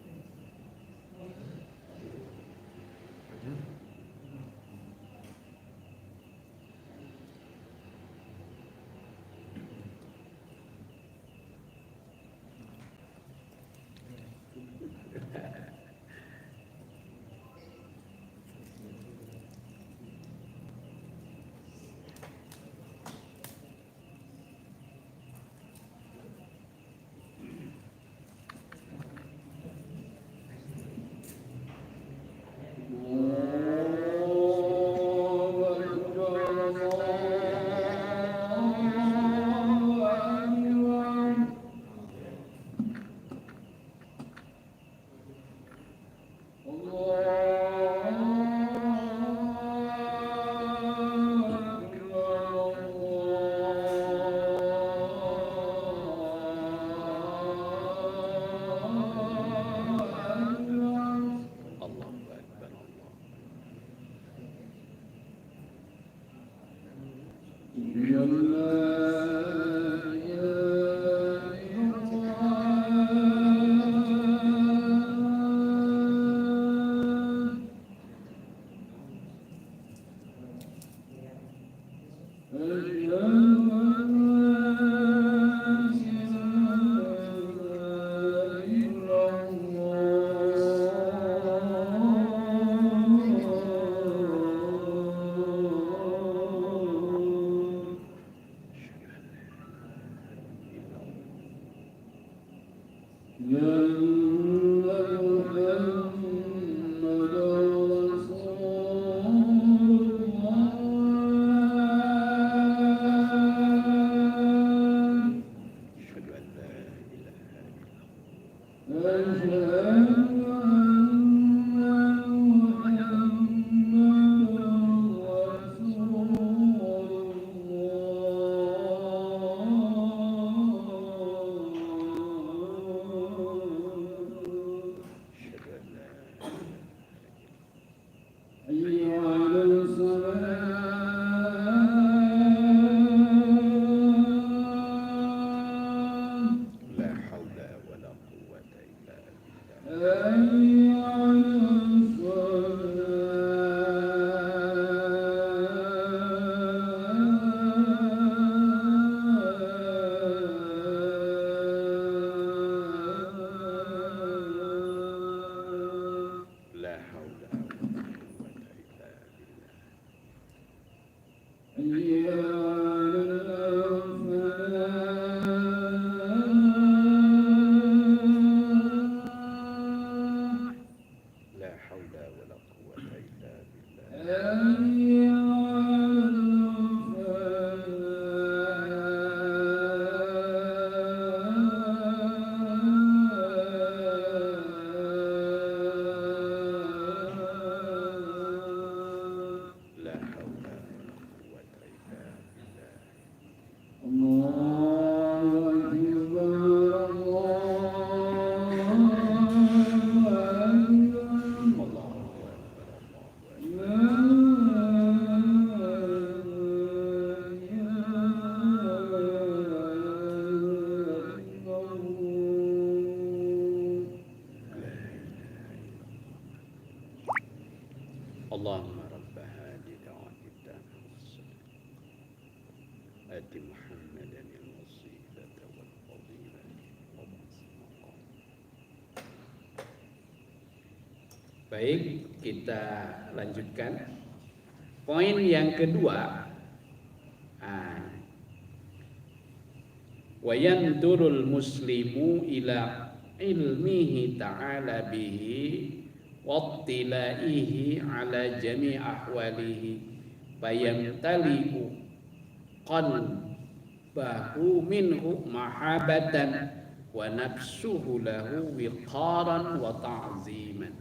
Allahumma rabba hadhihi da'wati tammah ati Muhammadan al-wasilata wal fadilata wa ba'd. Baik, kita lanjutkan. Poin yang kedua, wa yanturul muslimu ila ilmihi ta'ala bihi wattilaihi ala jami' ahwalihi fayamtali'u qalbahu minhu mahabatan wa nafsuhu lahu wiqaran wa ta'ziman.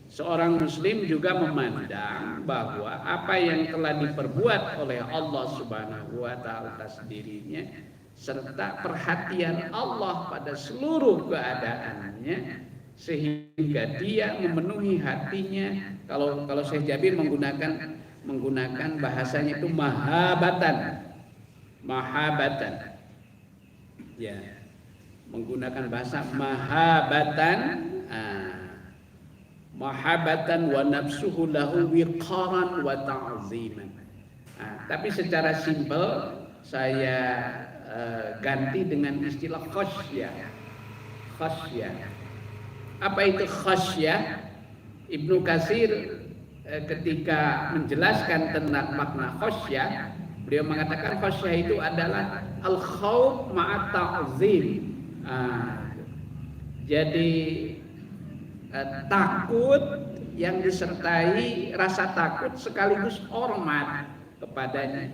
Seorang muslim juga memandang bahwa apa yang telah diperbuat oleh Allah Subhanahu wa taala atas dirinya serta perhatian Allah pada seluruh keadaannya sehingga dia memenuhi hatinya. Kalau Syekh Jabir menggunakan bahasanya itu mahabatan, ya, menggunakan bahasa mahabatan, mahabatan wa nafsuhu lahu wiqaran wa ta'ziman. Tapi secara simpel saya ganti dengan istilah khasyah. Apa itu khasyah? Ibnu Katsir ketika menjelaskan tentang makna khasyah, beliau mengatakan khasyah itu adalah al-khauf ma'a ta'zim. Jadi takut yang disertai rasa takut sekaligus hormat kepadanya,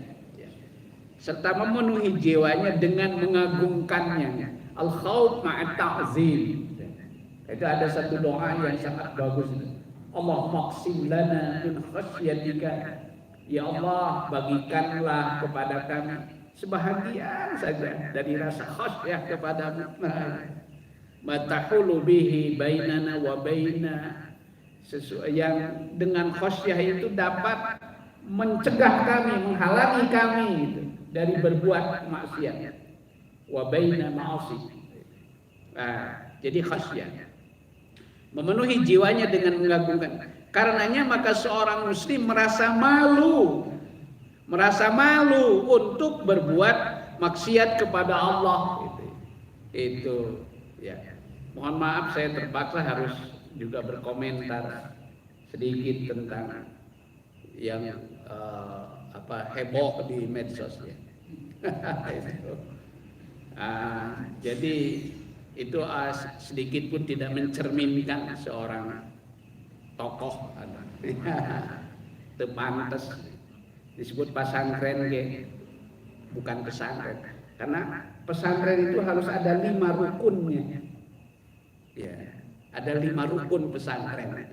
serta memenuhi jiwanya dengan mengagungkannya. Al-khauf ma'a ta'zim. Itu ada satu doa yang sangat bagus. Allahumma qsim lana min khasyatika. Ya Allah, bagikanlah kepada kami sebahagian saja dari rasa khasyah kepadamu. Matahulu bihi bainana wa baina, yang dengan khasyah itu dapat mencegah kami, menghalangi kami dari berbuat maksiat. Wa baina ma'asi. Jadi khasyah memenuhi jiwanya dengan mengagungkan. Karenanya maka seorang muslim merasa malu untuk berbuat maksiat kepada Allah. Itu ya. Mohon maaf saya terpaksa harus juga berkomentar sedikit tentang yang heboh di medsos ya. Jadi itu sedikit pun tidak mencerminkan seorang tokoh. Itu pantas disebut pesantren, bukan pesantren, karena pesantren itu harus ada 5 rukunnya. Ya, ada 5 rukun pesantren.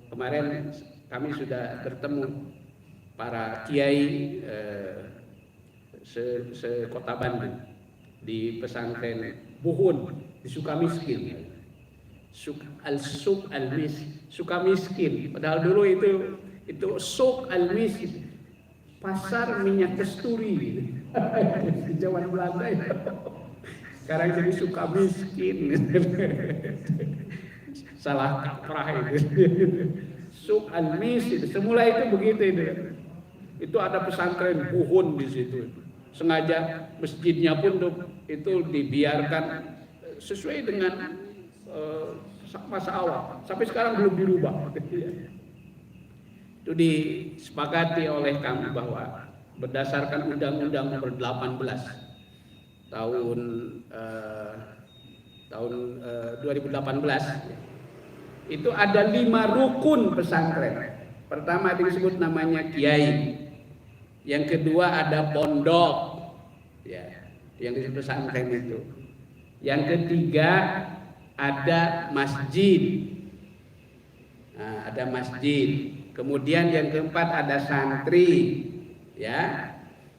Kemarin kami sudah bertemu para kiai se-Kota Bandung di pesantren Buhun di Sukamiskin. Sukamiskin. Padahal dulu itu Suk al-Miskin, pasar minyak kasturi di zaman Belanda. Sekarang jadi Sukamiskin. Salah kaprah itu. Suk al-Miskin. Semula itu begitu itu. Itu ada pesantren Buhun di situ. Sengaja masjidnya pun itu dibiarkan sesuai dengan masa awal. Sampai sekarang belum dirubah. Itu disepakati oleh kami bahwa berdasarkan Undang-Undang Nomor 18 tahun 2018 itu ada 5 rukun pesantren. Pertama disebut namanya kiai. Yang kedua ada pondok, ya, yang disebut pesantren itu. Yang ketiga ada masjid. Ada masjid. Kemudian yang keempat ada santri, ya.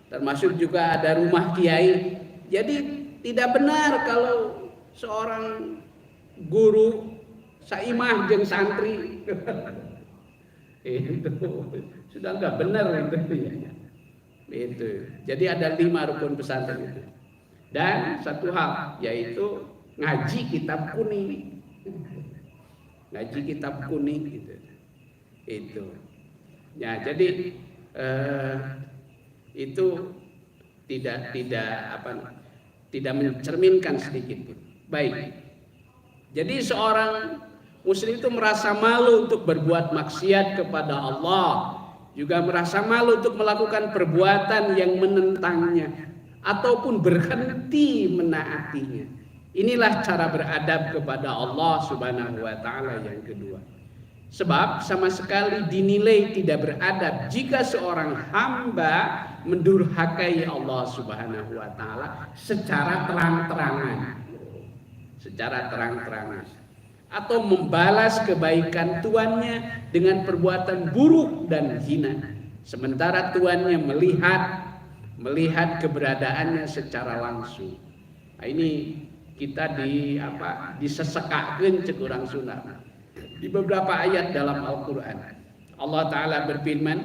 Termasuk juga ada rumah kiai. Jadi tidak benar kalau seorang guru saimah jeung santri. Itu sudah enggak benar itu ya. Itu. Jadi ada 5 rukun pesantren itu. Dan satu hal yaitu ngaji kitab kuning. Ngaji kitab kuning gitu. Itu. Ya, jadi itu tidak mencerminkan sedikit pun. Baik. Jadi seorang muslim itu merasa malu untuk berbuat maksiat kepada Allah, juga merasa malu untuk melakukan perbuatan yang menentangnya ataupun berhenti menaatinya. Inilah cara beradab kepada Allah Subhanahu wa taala yang kedua. Sebab sama sekali dinilai tidak beradab jika seorang hamba mendurhakai Allah Subhanahu wa taala secara terang-terangan. Atau membalas kebaikan tuannya dengan perbuatan buruk dan hina, sementara tuannya melihat keberadaannya secara langsung. Nah, ini kita disesekakeun cek urang Sunda. Di beberapa ayat dalam Al-Qur'an Allah taala berfirman,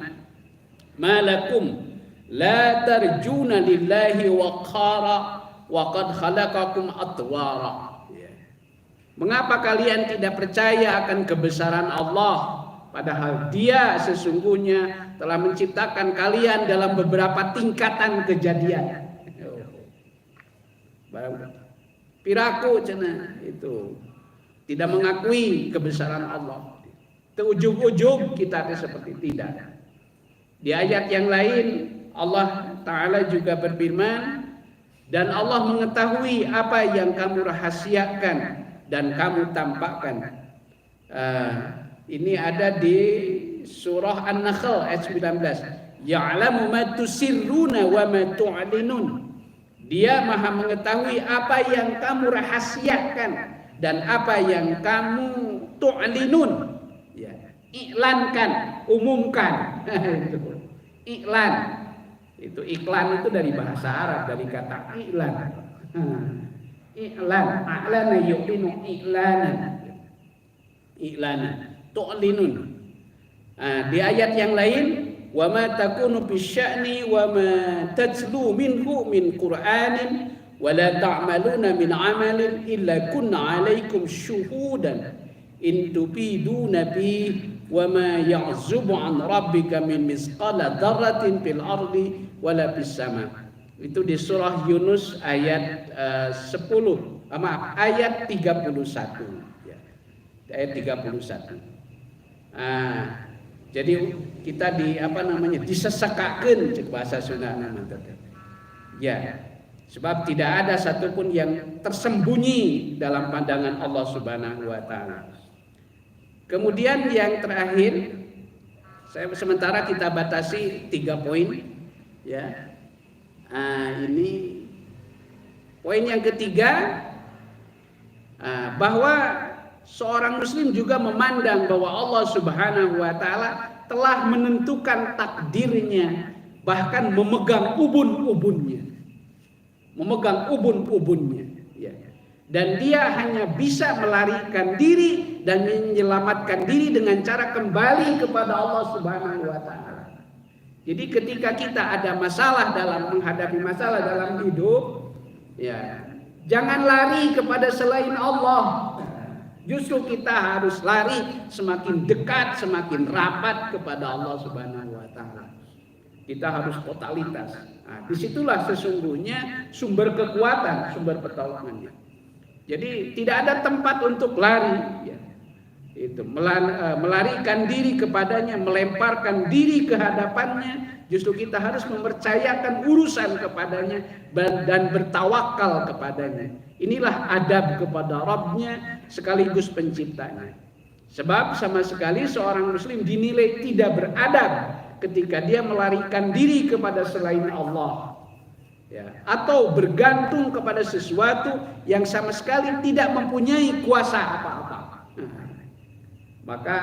"Malakum la tarjuna lillahi waqara wa qad khalaqakum atwara." Mengapa kalian tidak percaya akan kebesaran Allah padahal Dia sesungguhnya telah menciptakan kalian dalam beberapa tingkatan kejadian. Piraku cenah itu tidak mengakui kebesaran Allah. Ujug-ujug kita seperti tidak. Di ayat yang lain Allah Ta'ala juga berfirman, dan Allah mengetahui apa yang kamu rahasiakan dan kamu tampakkan. Ini ada di surah An-Nahl ayat 19. Ya'lamu ma tusirruna wa ma tu'linun. Dia maha mengetahui apa yang kamu rahasiakan dan apa yang kamu tu'linun. Ya, iklankan, umumkan. Iklan. Itu iklan itu dari bahasa Arab, dari kata iklan. Iklan, a'lana yu'linu iklanan. Iklanan, tu'linun. Di ayat yang lain, wa ma takunu bisya'ni wa ma tatlu minhu min Qur'anin wa la ta'maluna min 'amalin illa kunna 'alaikum syuhudan in tufiduna fi wa ma ya'zubu 'an rabbika min misqala dzarratin fil ardi wala fis sama. Itu di surah Yunus ayat 31 ya. Ayat 31. Jadi kita disesekakeun cek bahasa Sunda namanya. Ya. Sebab tidak ada satupun yang tersembunyi dalam pandangan Allah Subhanahu wa taala. Kemudian yang terakhir, sementara kita batasi 3 poin ya. Ini poin yang ketiga, bahwa seorang muslim juga memandang bahwa Allah Subhanahu wa taala telah menentukan takdirnya, bahkan memegang ubun-ubunnya. Ya. Dan dia hanya bisa melarikan diri dan menyelamatkan diri dengan cara kembali kepada Allah Subhanahu wa taala. Jadi ketika kita ada masalah dalam menghadapi masalah dalam hidup, ya, jangan lari kepada selain Allah. Justru kita harus lari semakin dekat, semakin rapat kepada Allah Subhanahu wa taala. Kita harus totalitas. Disitulah sesungguhnya sumber kekuatan, sumber pertolongannya. Jadi tidak ada tempat untuk lari. Ya. Itu melarikan diri kepadanya, melemparkan diri ke hadapannya. Justru kita harus mempercayakan urusan kepadanya dan bertawakal kepadanya. Inilah adab kepada Rabbnya sekaligus penciptanya. Sebab sama sekali seorang muslim dinilai tidak beradab ketika dia melarikan diri kepada selain Allah, ya, atau bergantung kepada sesuatu yang sama sekali tidak mempunyai kuasa apa-apa. Maka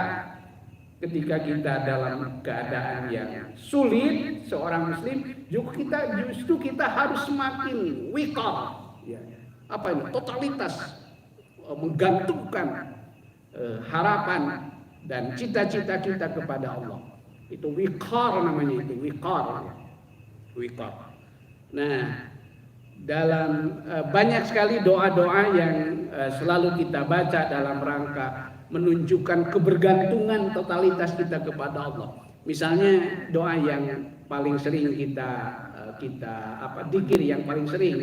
ketika kita dalam keadaan yang sulit, seorang muslim justru kita harus semakin wikar, ya. Apa ini? Totalitas, menggantungkan harapan dan cita-cita kita kepada Allah. Itu wikar namanya, itu wikar. Nah, dalam banyak sekali doa-doa yang selalu kita baca dalam rangka menunjukkan kebergantungan totalitas kita kepada Allah. Misalnya doa yang paling sering dzikir yang paling sering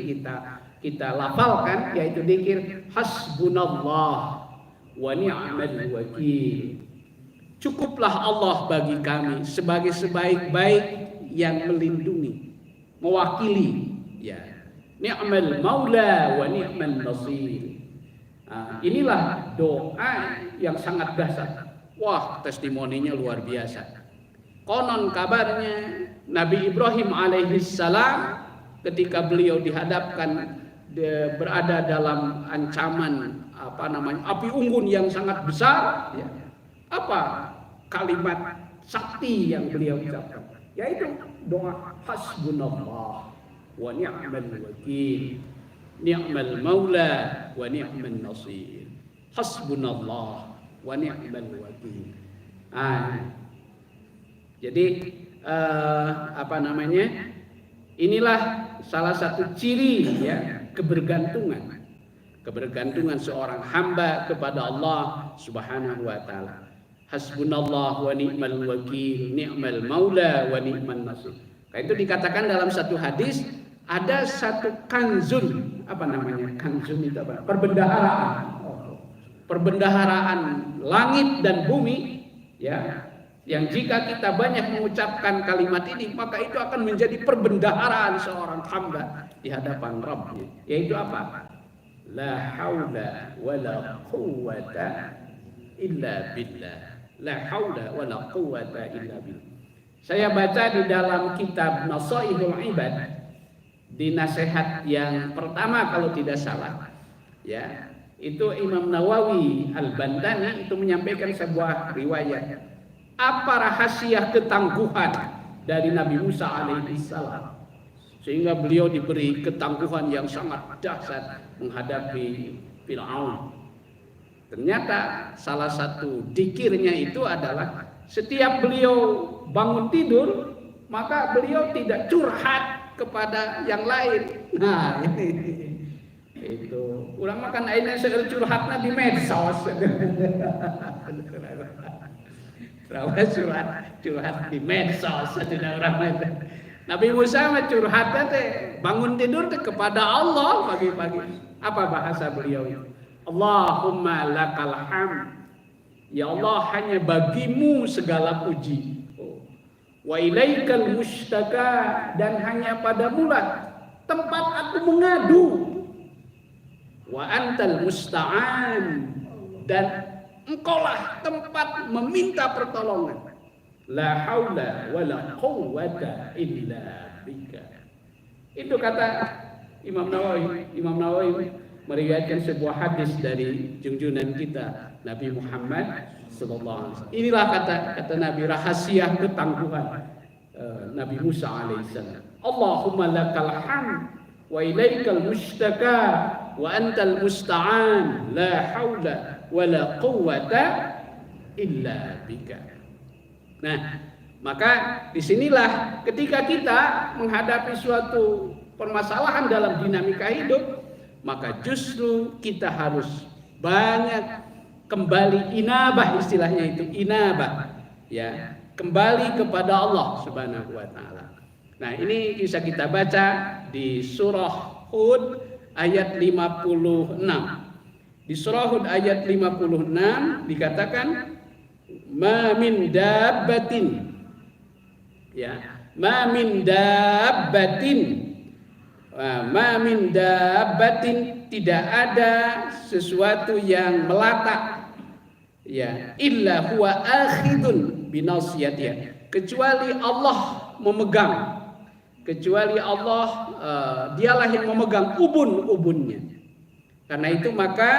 kita lafalkan, yaitu dzikir hasbunallah wa ni'mal wakil. Cukuplah Allah bagi kami sebagai sebaik-baik yang melindungi, mewakili, ya. Ni'mal maula wa ni'mal nasir. Inilah doa yang sangat dahsyat. Wah, testimoninya luar biasa. Konon kabarnya Nabi Ibrahim alaihissalam ketika beliau dihadapkan berada dalam ancaman api unggun yang sangat besar, ya. Apa kalimat sakti yang beliau ucapkan? Yaitu doa hasbunallah wa ni'mal wakil. ni'mal maula wa ni'man nasir. Hasbunallah wa ni'mal wakil. Jadi inilah salah satu ciri ya kebergantungan seorang hamba kepada Allah Subhanahu wa taala. Hasbunallah wa ni'mal wakil, ni'mal maula wa ni'man nasir. Itu dikatakan dalam satu hadis ada satu kanzun, kanzun itu apa? Perbendaharaan langit dan bumi ya, yang jika kita banyak mengucapkan kalimat ini maka itu akan menjadi perbendaharaan seorang hamba di hadapan Rabbnya, yaitu apa? La haula wala quwwata illa billah. La haula wala quwwata illa billah. Saya baca di dalam kitab Nasaihul Ibad di nasihat yang pertama kalau tidak salah ya, itu Imam Nawawi Al-Bantani itu menyampaikan sebuah riwayat apa rahasia ketangguhan dari Nabi Musa alaihissalam sehingga beliau diberi ketangguhan yang sangat dahsyat menghadapi Fir'aun. Ternyata salah satu dikirnya itu adalah setiap beliau bangun tidur maka beliau tidak curhat kepada yang lain. Nah ini itu orang makan airnya seger curhatnya di medsos. curhat di medsos tidak orang itu. Nabi Musa curhatnya bangun tidur kepada Allah pagi-pagi. Apa bahasa beliau itu? Allahumma lakal hamd. Ya Allah, hanya bagimu segala puji. Wa ilaikal mustaka, dan hanya padamulah tempat aku mengadu. Wa antal musta'an, dan engkaulah tempat meminta pertolongan. La haula wala quwwata illa bika. Itu kata Imam Nawawi meriwayatkan sebuah hadis dari junjungan kita Nabi Muhammad sallallahu alaihi wasallam. Inilah kata Nabi rahasia ketangguhan Nabi Musa alaihissalam. Allahumma lakal hamd wa ilaikal mustaka wa antal musta'an la haula wala quwwata illa bika. Nah, maka disinilah ketika kita menghadapi suatu permasalahan dalam dinamika hidup, maka justru kita harus banyak kembali inabah, istilahnya itu inabah ya, kembali kepada Allah Subhanahu wa taala. Nah, ini bisa kita baca di surah Hud ayat 56. Di surah Hud ayat 56 dikatakan ma min dabbatin ya, ma min dabbatin, ma min dabbatin, tidak ada sesuatu yang melata ya, illa huwa akhidun binasiyatiha, kecuali Allah memegang, kecuali Allah dialah yang memegang ubun-ubunnya. Karena itu maka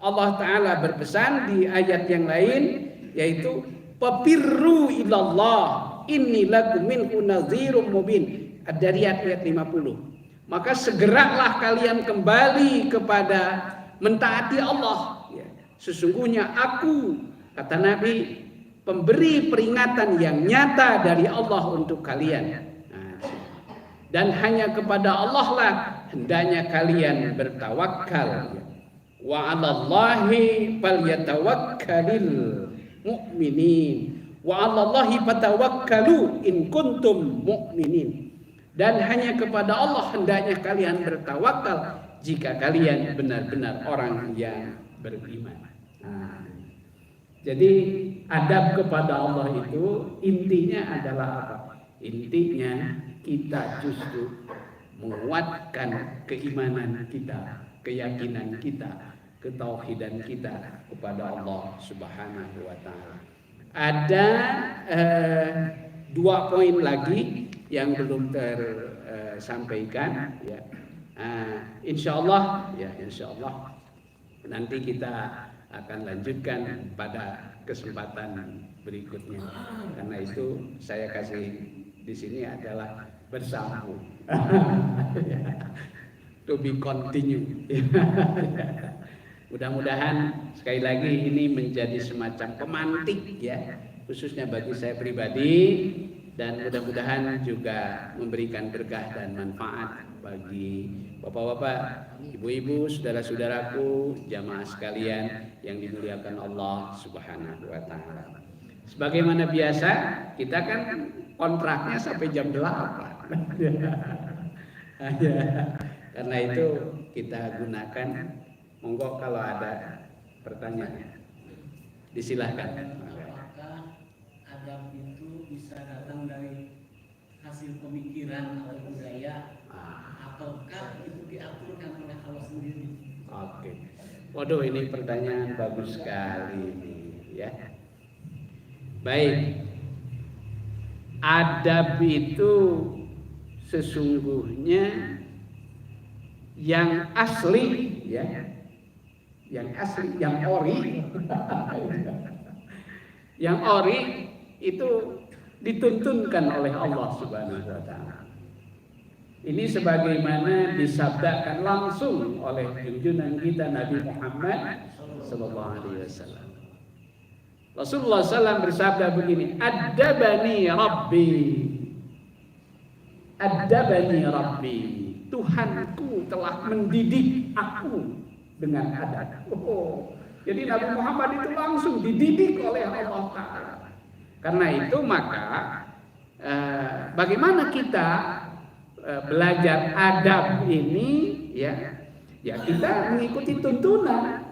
Allah Ta'ala berpesan di ayat yang lain, yaitu papirru ilallah inni lakum minhu nadhirum mubin. Dari ayat 50. Maka segeralah kalian kembali kepada mentaati Allah. Sesungguhnya aku, kata Nabi, pemberi peringatan yang nyata dari Allah untuk kalian. Dan hanya kepada Allah lah hendaknya kalian bertawakal. Wa 'alallahi falyatawakkalul mu'minin. Wa 'alallahi fatawakkalu in kuntum mu'minin. Dan hanya kepada Allah hendaknya kalian bertawakal jika kalian benar-benar orang yang beriman. Jadi adab kepada Allah itu intinya adalah apa? Intinya kita justru menguatkan keimanan kita, keyakinan kita, ketauhidan kita kepada Allah Subhanahu wa taala. Ada 2 poin lagi yang belum tersampaikan ya. Insyaallah nanti kita akan lanjutkan pada kesempatan berikutnya. Karena itu saya kasih di sini adalah bersambung. To be continue. Mudah-mudahan sekali lagi ini menjadi semacam pemantik ya, khususnya bagi saya pribadi, dan mudah-mudahan juga memberikan berkah dan manfaat bagi bapak-bapak, ibu-ibu, saudara-saudaraku, jamaah sekalian yang dimuliakan Allah Subhanahu wa taala. Sebagaimana biasa, kita kan kontraknya sampai jam 8. Karena itu kita gunakan. Monggo kalau ada pertanyaan, disilahkan. Apakah adab itu bisa datang dari hasil pemikiran atau budaya, ataukah itu diaturkan oleh Allah sendiri? Oke. Waduh, ini pertanyaan bagus sekali ya. Baik. Adab itu sesungguhnya yang asli ya. Yang asli, yang ori. Yang ori itu dituntunkan oleh Allah Subhanahu wa taala. Ini sebagaimana disabdakan langsung oleh junjungan kita Nabi Muhammad sallallahu alaihi wasallam. Rasulullah SAW bersabda begini, Adabani Rabbi. Adabani Rabbi. Tuhanku telah mendidik aku dengan adab. Jadi Nabi Muhammad itu langsung dididik oleh Allah Ta'ala. Karena itu maka bagaimana kita belajar adab ini ya kita mengikuti tuntunan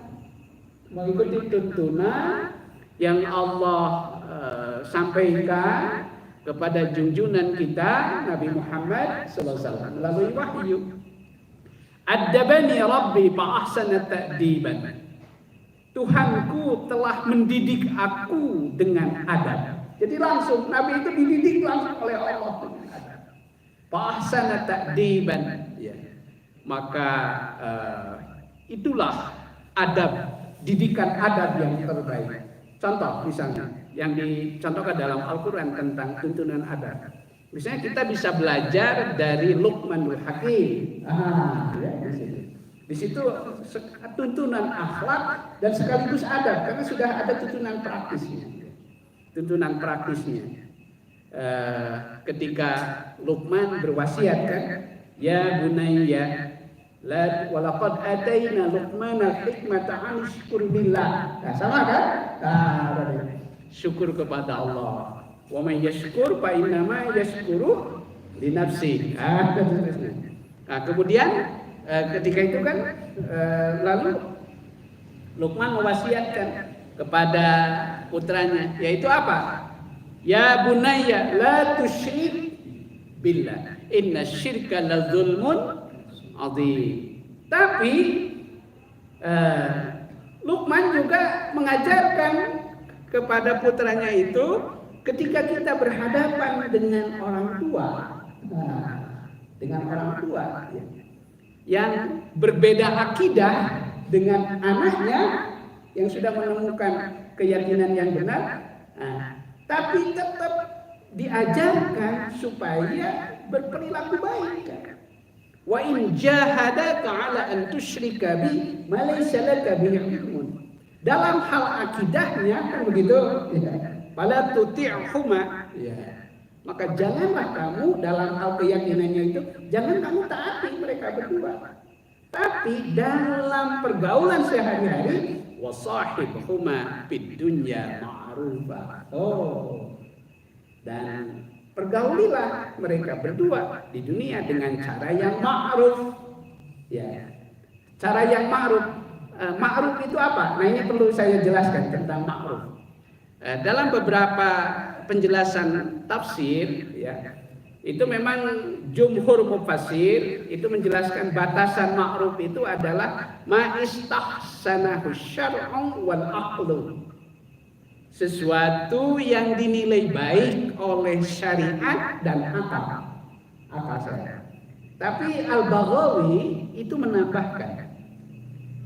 yang Allah sampaikan kepada junjungan kita Nabi Muhammad SAW melalui wahyu. Adabani Rabbi fa ahsana ta'diban. Tuhanku telah mendidik aku dengan adab. Jadi langsung Nabi itu dididik langsung oleh Allah dengan adab. Fa ahsana ta'diban. Ya. Maka itulah adab, didikan adab yang terbaik. Contoh misalnya yang dicontohkan dalam Al-Quran tentang tuntunan adab. Misalnya kita bisa belajar dari Luqmanul Hakim. Ya, di situ tuntunan akhlak dan sekaligus adab karena sudah ada tuntunan praktisnya. Tuntunan praktisnya. Ketika Luqman berwasiat kan, ya bunayya la walaqad ataina Luqmana hikmata an syukur billah. Nah, sama kan? Syukur kepada Allah. Wa may yashkur fa innama yashkuru li nafsi. Nah, kemudian ketika itu kan lalu Luqman mewasiatkan kepada putranya yaitu apa? Ya bunayya la tusyrik billah. Inna syirka la zulmun adzim. Tapi Luqman juga mengajarkan kepada putranya itu ketika kita berhadapan dengan orang tua, yang berbeda akidah dengan anaknya yang sudah menemukan keyakinan yang benar, tapi tetap diajarkan supaya berperilaku baik. Wa in jahadaka ala an tusyrika bi ma laysa laka bihi ilmun. Dalam hal akidahnya kan begitu. Fala tuti'huma, ya. Maka janganlah kamu dalam hal keyakinannya itu jangan kamu taati mereka berdua. Tapi dalam pergaulan sehari-hari wasahibhuma fid dunya ma'rufa. Dan pergaulilah mereka berdua di dunia dengan cara yang ma'ruf. Ya. Cara yang ma'ruf. Ma'ruf itu apa? Nah, ini perlu saya jelaskan tentang ma'ruf. Dalam beberapa penjelasan tafsir ya, itu memang jumhur mufassir itu menjelaskan batasan ma'ruf itu adalah ma istahsanahu syar'u wal aqlu. Sesuatu yang dinilai baik oleh syariat dan akal sehat. Tapi Al-Baghawi itu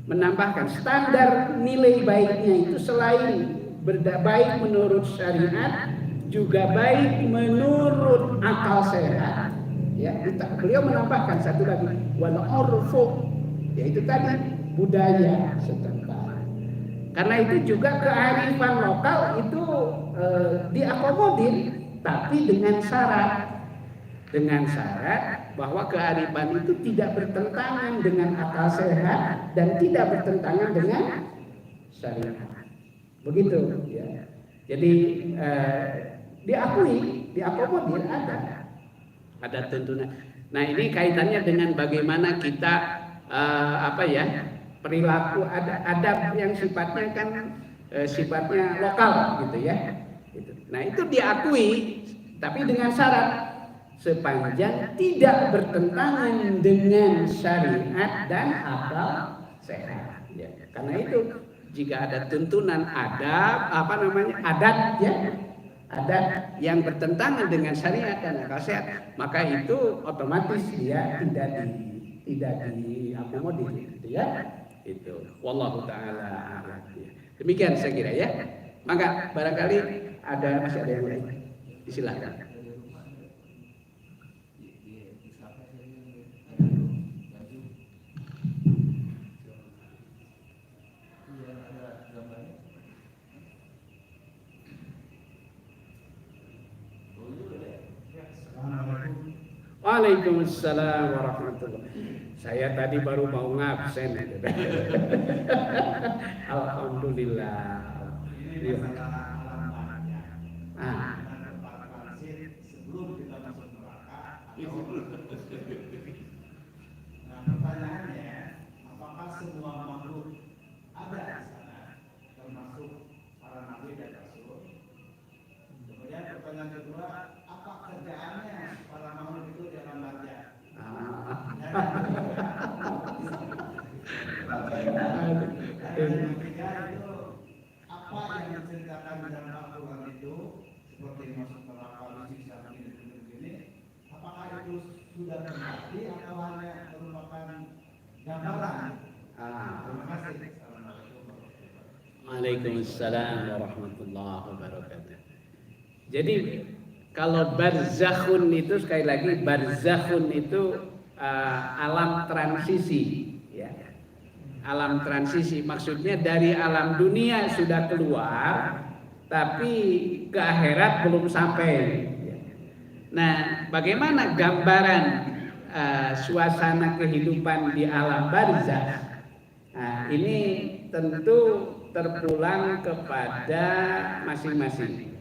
menambahkan standar nilai baiknya itu selain baik menurut syariat juga baik menurut akal sehat Ya, beliau menambahkan satu lagi, wal urfu, yaitu tadi budaya setempat. Karena itu juga kearifan lokal itu diakomodir, tapi dengan syarat bahwa kearifan itu tidak bertentangan dengan akal sehat dan tidak bertentangan dengan syariat. Begitu ya. Jadi diakomodir ada tuntunan. Nah, ini kaitannya dengan bagaimana kita perilaku adab yang sifatnya kan sifatnya lokal gitu ya. Nah, itu diakui tapi dengan syarat sepanjang tidak bertentangan dengan syariat dan akal sehat. Ya. Karena itu jika ada tuntunan adat yang bertentangan dengan syariat dan akal sehat, maka itu otomatis dia tidak diakomodir, gitu ya. Itu wallahu taala a'lam. Demikian saya kira ya. Maka barangkali masih ada yang lain. Silakan. Waalaikumsalam warahmatullahi. Saya tadi baru mau ngabsen. Alhamdulillah. Sebelum kita masuk neraka. Nah, pertanyaannya, apakah semua makhluk ada di sana, termasuk para nabi dan rasul? Kemudian pertanyaan kedua, apa kerjaannya para makhluk itu di alam barzah? Dan yang ketiga itu apa yang diceritakan di dalam Al-Quran itu, seperti masuk neraka, disiksa begini, apakah itu sudah terjadi atau hanya merupakan gambaran? Terima kasih. Waalaikumsalam warahmatullahi wabarakatuh. Jadi kalau barzakhun itu sekali lagi barzakhun itu alam transisi, ya. Alam transisi maksudnya dari alam dunia sudah keluar, tapi ke akhirat belum sampai. Nah, bagaimana gambaran suasana kehidupan di alam barzakh? Nah, ini tentu terpulang kepada masing-masing.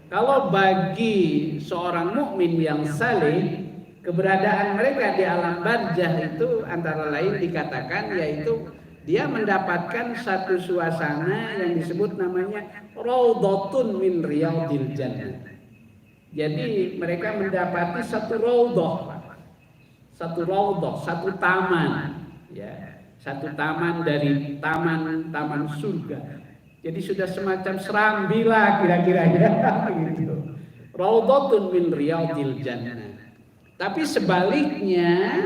Kalau bagi seorang mukmin yang saleh, keberadaan mereka di alam barzakh itu antara lain dikatakan yaitu dia mendapatkan satu suasana yang disebut namanya raudhatun min riyadil jannah. Jadi mereka mendapati satu raudhah, satu taman, ya, satu taman dari taman surga. Jadi sudah semacam serambi lah kira-kira ya, gitu. Raudhatun min riyadil jannah. Tapi sebaliknya,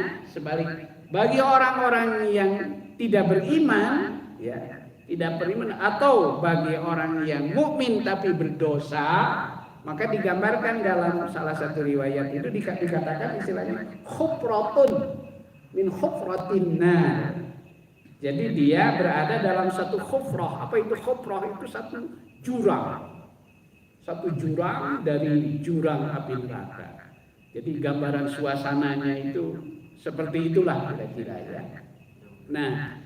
bagi orang-orang yang tidak beriman, ya, tidak beriman atau bagi orang yang mukmin tapi berdosa, maka digambarkan dalam salah satu riwayat itu dikatakan istilahnya khufratun min khufratin nar. Jadi dia berada dalam satu khufrah. Apa itu khufrah? Itu satu jurang dari jurang api neraka. Jadi gambaran suasananya itu seperti itulah kira-kira ya. Nah,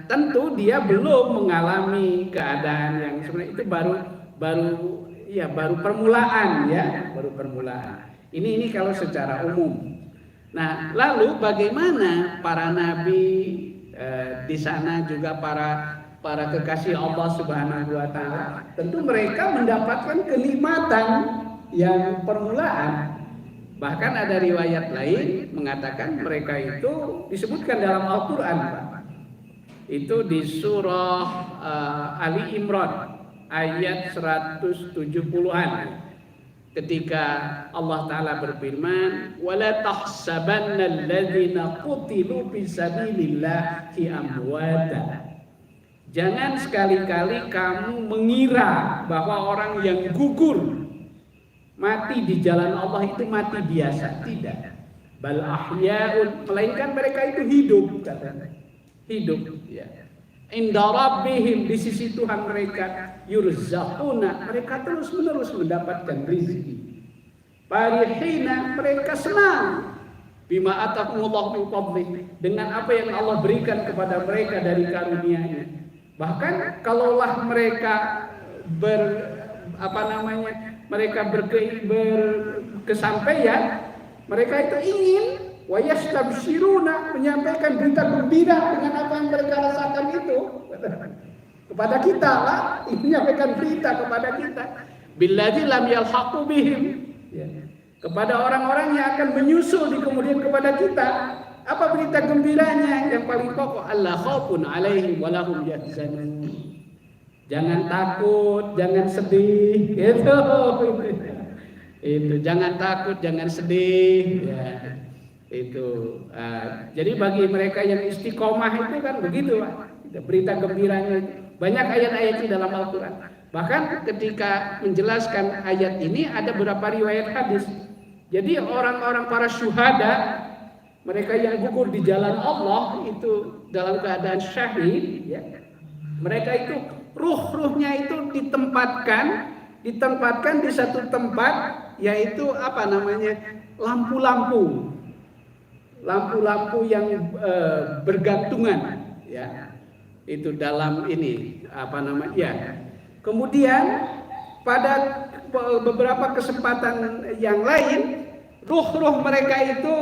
tentu dia belum mengalami keadaan yang sebenarnya itu baru permulaan ya, baru permulaan. Ini kalau secara umum. Nah, lalu bagaimana para nabi di sana juga para kekasih Allah Subhanahu wa taala? Tentu mereka mendapatkan kenikmatan yang permulaan. Bahkan ada riwayat lain mengatakan mereka itu disebutkan dalam Al-Quran, Pak. Itu di surah Ali Imran ayat 170-an. Ketika Allah Ta'ala berfirman, وَلَا تَحْسَبَنَّ الَّذِينَ قُتِلُوا فِي سَبِيلِ اللَّهِ أَمْوَاتًا. Jangan sekali-kali kamu mengira bahwa orang yang gugur Mati di jalan Allah itu mati biasa, tidak. Bal ahya'un, melainkan mereka itu hidup, katanya. Hidup, ya. Inda rabbihim, di sisi Tuhan mereka, yurzaquna, mereka terus-menerus mendapatkan rezeki. Farihina, mereka senang bima atahumullah min fadlih, dengan apa yang Allah berikan kepada mereka dari karunia-Nya. Bahkan kalaulah mereka mereka berkesampaian, mereka itu ingin wa yastabshiruna, menyampaikan berita gembira dengan apa yang mereka rasakan itu kepada kita lah, menyampaikan berita kepada kita billadzi lam yalhaqu bihim, ya. Kepada orang-orang yang akan menyusul di kemudian kepada kita. Apa berita gembiranya? Yang paling pokok, alla khaufun alaihim wa lahum yahzanun. Jangan takut, jangan sedih, itu jangan takut, jangan sedih, ya. Itu jadi bagi mereka yang istiqomah itu kan begitu, Pak. Berita gembiranya banyak ayat-ayat di dalam Al-Quran. Bahkan ketika menjelaskan ayat ini ada beberapa riwayat hadis. Jadi orang-orang para syuhada, mereka yang gugur di jalan Allah itu dalam keadaan syahid, ya. Mereka itu ruh-ruhnya itu ditempatkan di satu tempat, yaitu lampu-lampu yang bergantungan, ya. Itu dalam ini Kemudian pada beberapa kesempatan yang lain, ruh-ruh mereka itu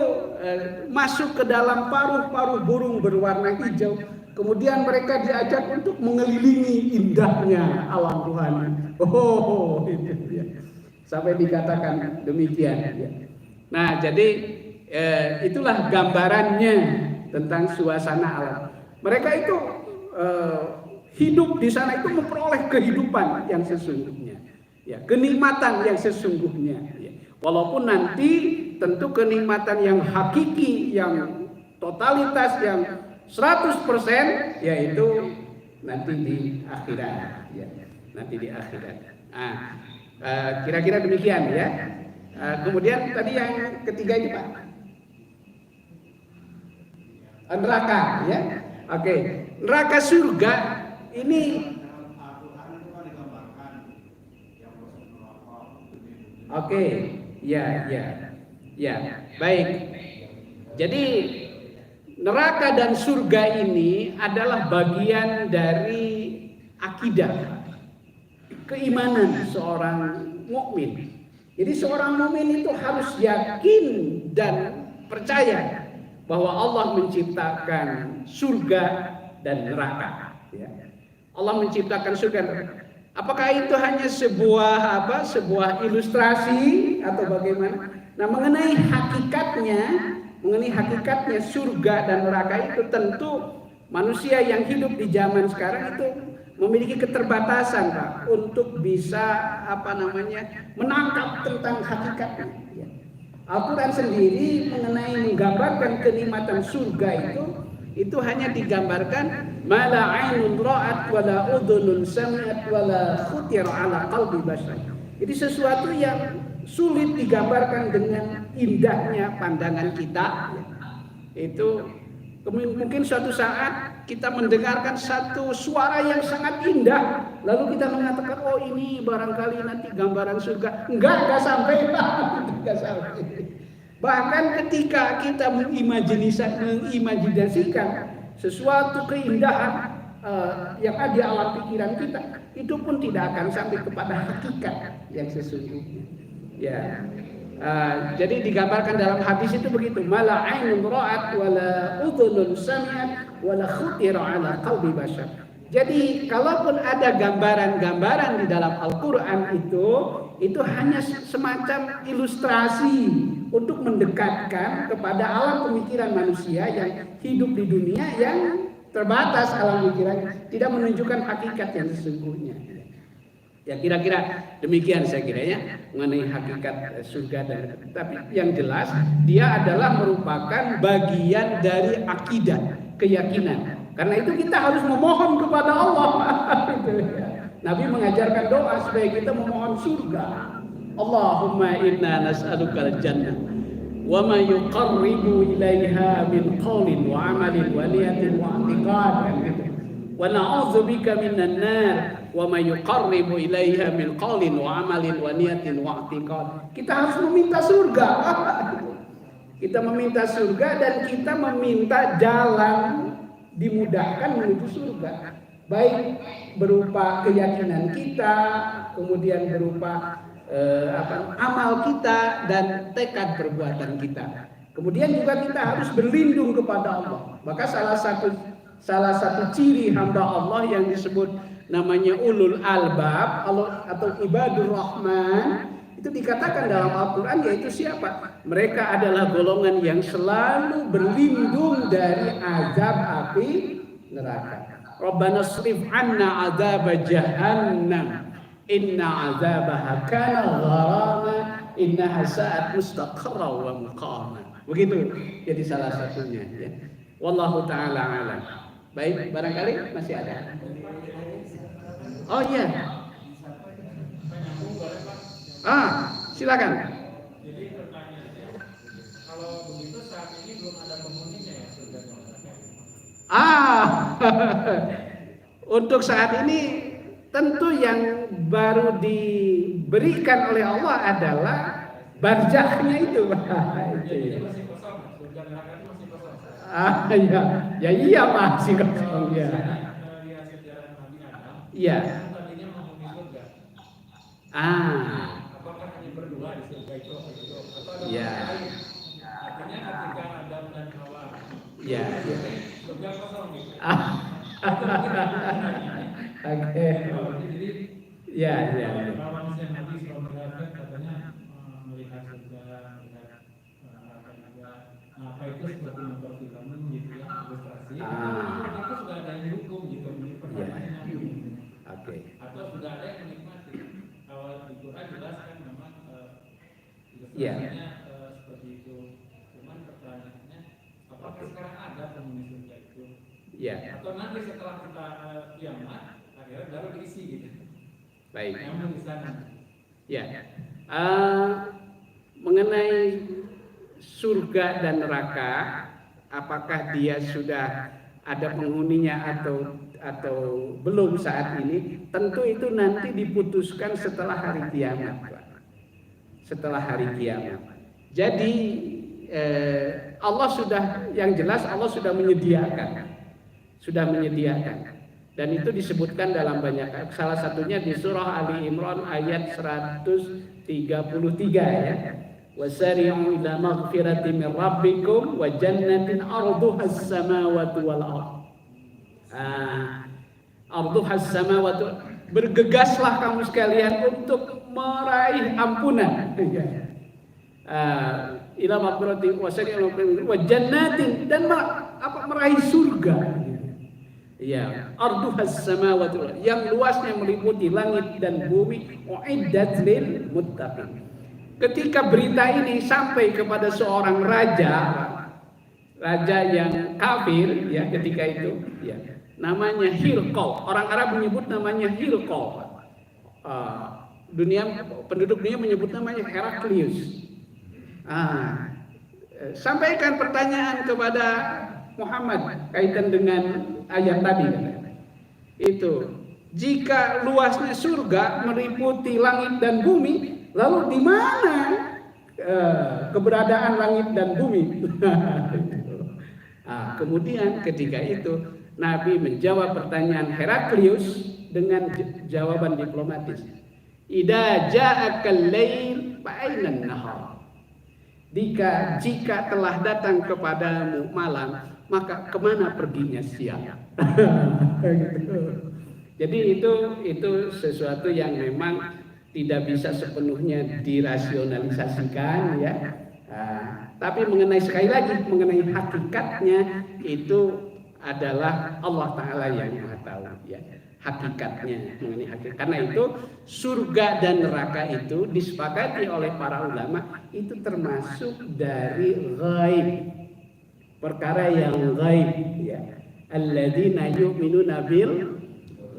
masuk ke dalam paruh-paruh burung berwarna hijau. Kemudian mereka diajak untuk mengelilingi indahnya alam Tuhan. Itu ya. Sampai dikatakan demikian, ya. Nah, jadi itulah gambarannya tentang suasana alam. Mereka itu hidup di sana itu memperoleh kehidupan yang sesungguhnya, ya, kenikmatan yang sesungguhnya, ya. Walaupun nanti tentu kenikmatan yang hakiki, yang totalitas, yang 100%, yaitu nanti di akhirat, ya. Nanti di akhirat. Kira-kira demikian, ya. Kemudian tadi yang ketiga ini, Pak, neraka, ya. Oke, neraka surga ini. Oke, ya, baik. Jadi neraka dan surga ini adalah bagian dari akidah, keimanan seorang mukmin. Jadi seorang mukmin itu harus yakin dan percaya bahwa Allah menciptakan surga dan neraka, ya. Allah menciptakan surga dan neraka. Apakah itu hanya sebuah ilustrasi atau bagaimana? Nah, mengenai hakikatnya surga dan neraka itu tentu manusia yang hidup di zaman sekarang itu memiliki keterbatasan, Pak, untuk bisa menangkap tentang hakikatnya, ya. Al-Quran sendiri mengenai menggambarkan kenikmatan surga itu hanya digambarkan mala ainun ra'at wala udhunun sami'at wala khutir ala qalbi bashar. Jadi sesuatu yang sulit digambarkan dengan indahnya pandangan kita, ya. Itu mungkin suatu saat kita mendengarkan satu suara yang sangat indah, lalu kita mengatakan, oh ini barangkali nanti gambaran surga. Enggak sampai. Bahkan ketika kita mengimajinasikan sesuatu keindahan yang ada di alam pikiran kita, itu pun tidak akan sampai kepada hakikat yang sesungguhnya, ya. Jadi digambarkan dalam hadis itu begitu, mala ainun ra'at wala udhunun sami'at wala khutira ala qalbi bashar. Jadi kalaupun ada gambaran-gambaran di dalam Al-Quran itu hanya semacam ilustrasi untuk mendekatkan kepada alam pemikiran manusia yang hidup di dunia yang terbatas alam pikiran, tidak menunjukkan hakikat yang sesungguhnya. Ya, kira-kira demikian saya kiranya mengenai hakikat surga dan neraka. Tapi yang jelas dia adalah merupakan bagian dari akidah, keyakinan. Karena itu kita harus memohon kepada Allah. Nabi mengajarkan doa supaya kita memohon surga. Allahumma inna nas'alukal jannah wa ma yuqarribu ilaiha min qawlin wa amalin wa niyatin wa i'tiqad, wa na'udzubika minan nar wa ma yuqarribu ilaiha min qawlin wa amalin wa niyatin wa i'tiqad. Kita harus meminta surga. Kita meminta surga dan kita meminta jalan dimudahkan menuju surga, baik berupa keyakinan kita, kemudian berupa amal kita dan tekad perbuatan kita. Kemudian juga kita harus berlindung kepada Allah. Maka salah satu ciri hamba Allah yang disebut namanya ulul albab atau ibadur rahman, itu dikatakan dalam Al-Quran, yaitu siapa? Mereka adalah golongan yang selalu berlindung dari azab api neraka. Rabbana srif anna azab jahannam inna azabaha kana gharama innaha sa'at mustaqarra wa muqama. Begitu jadi salah satunya ya. Wallahu taala alam. Baik, barangkali masih ada. Oh iya. Silakan. Jadi pertanyaannya, kalau begitu saat ini belum ada penghuninya ya surga dan neraka. Untuk saat ini tentu yang baru diberikan oleh Allah adalah barzahnya itu. Jadi masih kosong, surga dan neraka itu masih kosong. Iya masih kosong ya. Lihat sejarah Nabi Adam. Iya. Tadinya menghuni surga. Apakah hanya berdua di surga itu atau ada Ya. lain? Artinya ketika Adam dan Hawa, Ya. surga kosong gitu. Oke. Jadi Ya. kalau misalnya Nabi SAW katanya melihat surga, melihat neraka juga. Nah, apa itu seperti memperhatikan kamu gitu ya, ilustrasi. Itu sudah ada yang dihukum gitu, menjadi pertanyaannya gitu. Oke. Atau sudah ada yang menikmati. Kalau di Quran jelas kan memang Ya. ilustrasinya seperti itu. Cuman pertanyaannya, apakah sekarang ada penghuni surga itu? Ya. Atau nanti setelah kita kiamat, akhirnya baru diisi gitu. Baik. Yang di sana. Ya. Mengenai surga dan neraka, apakah dia sudah ada penghuninya atau belum saat ini? Tentu itu nanti diputuskan setelah hari kiamat, Pak. Setelah hari kiamat. Jadi Allah sudah, yang jelas Allah sudah menyediakan. Dan itu disebutkan dalam banyak ayat. Salah satunya di surah Ali Imran ayat 133 ya. Wasari'u ila maghfirati min rabbikum wa jannatin arduha as-samawati wal ardh. Arduha as-samawati, bergegaslah kamu sekalian untuk meraih ampunan. Ila maghfirati wasari'u wa jannatin, dan meraih surga. Ya, arduhas samawati wal ardh, yang luasnya meliputi langit dan bumi, uiddat lil muttaqin. Ketika berita ini sampai kepada seorang raja yang kafir ya ketika itu ya, namanya Hirqal. Orang Arab menyebut namanya Hirqal. Penduduk dunia menyebut namanya Heraklius. Sampaikan pertanyaan kepada Muhammad kaitan dengan ayat tadi. Itu, jika luasnya surga meliputi langit dan bumi, lalu di mana keberadaan langit dan bumi? Kemudian ketika itu Nabi menjawab pertanyaan Heraklius dengan jawaban diplomatis. Idza ja'akal lail fa ainan nahar. Jika telah datang kepadamu malam, maka kemana perginya siang? Jadi itu sesuatu yang memang tidak bisa sepenuhnya dirasionalisasikan ya. Tapi sekali lagi mengenai hakikatnya, itu adalah Allah Ta'ala yang Maha tahu ya. Hakikatnya mengenai hakikat. Karena itu surga dan neraka itu disepakati oleh para ulama itu termasuk dari ghaib, perkara yang ghaib ya. Alladzina yu'minuna bil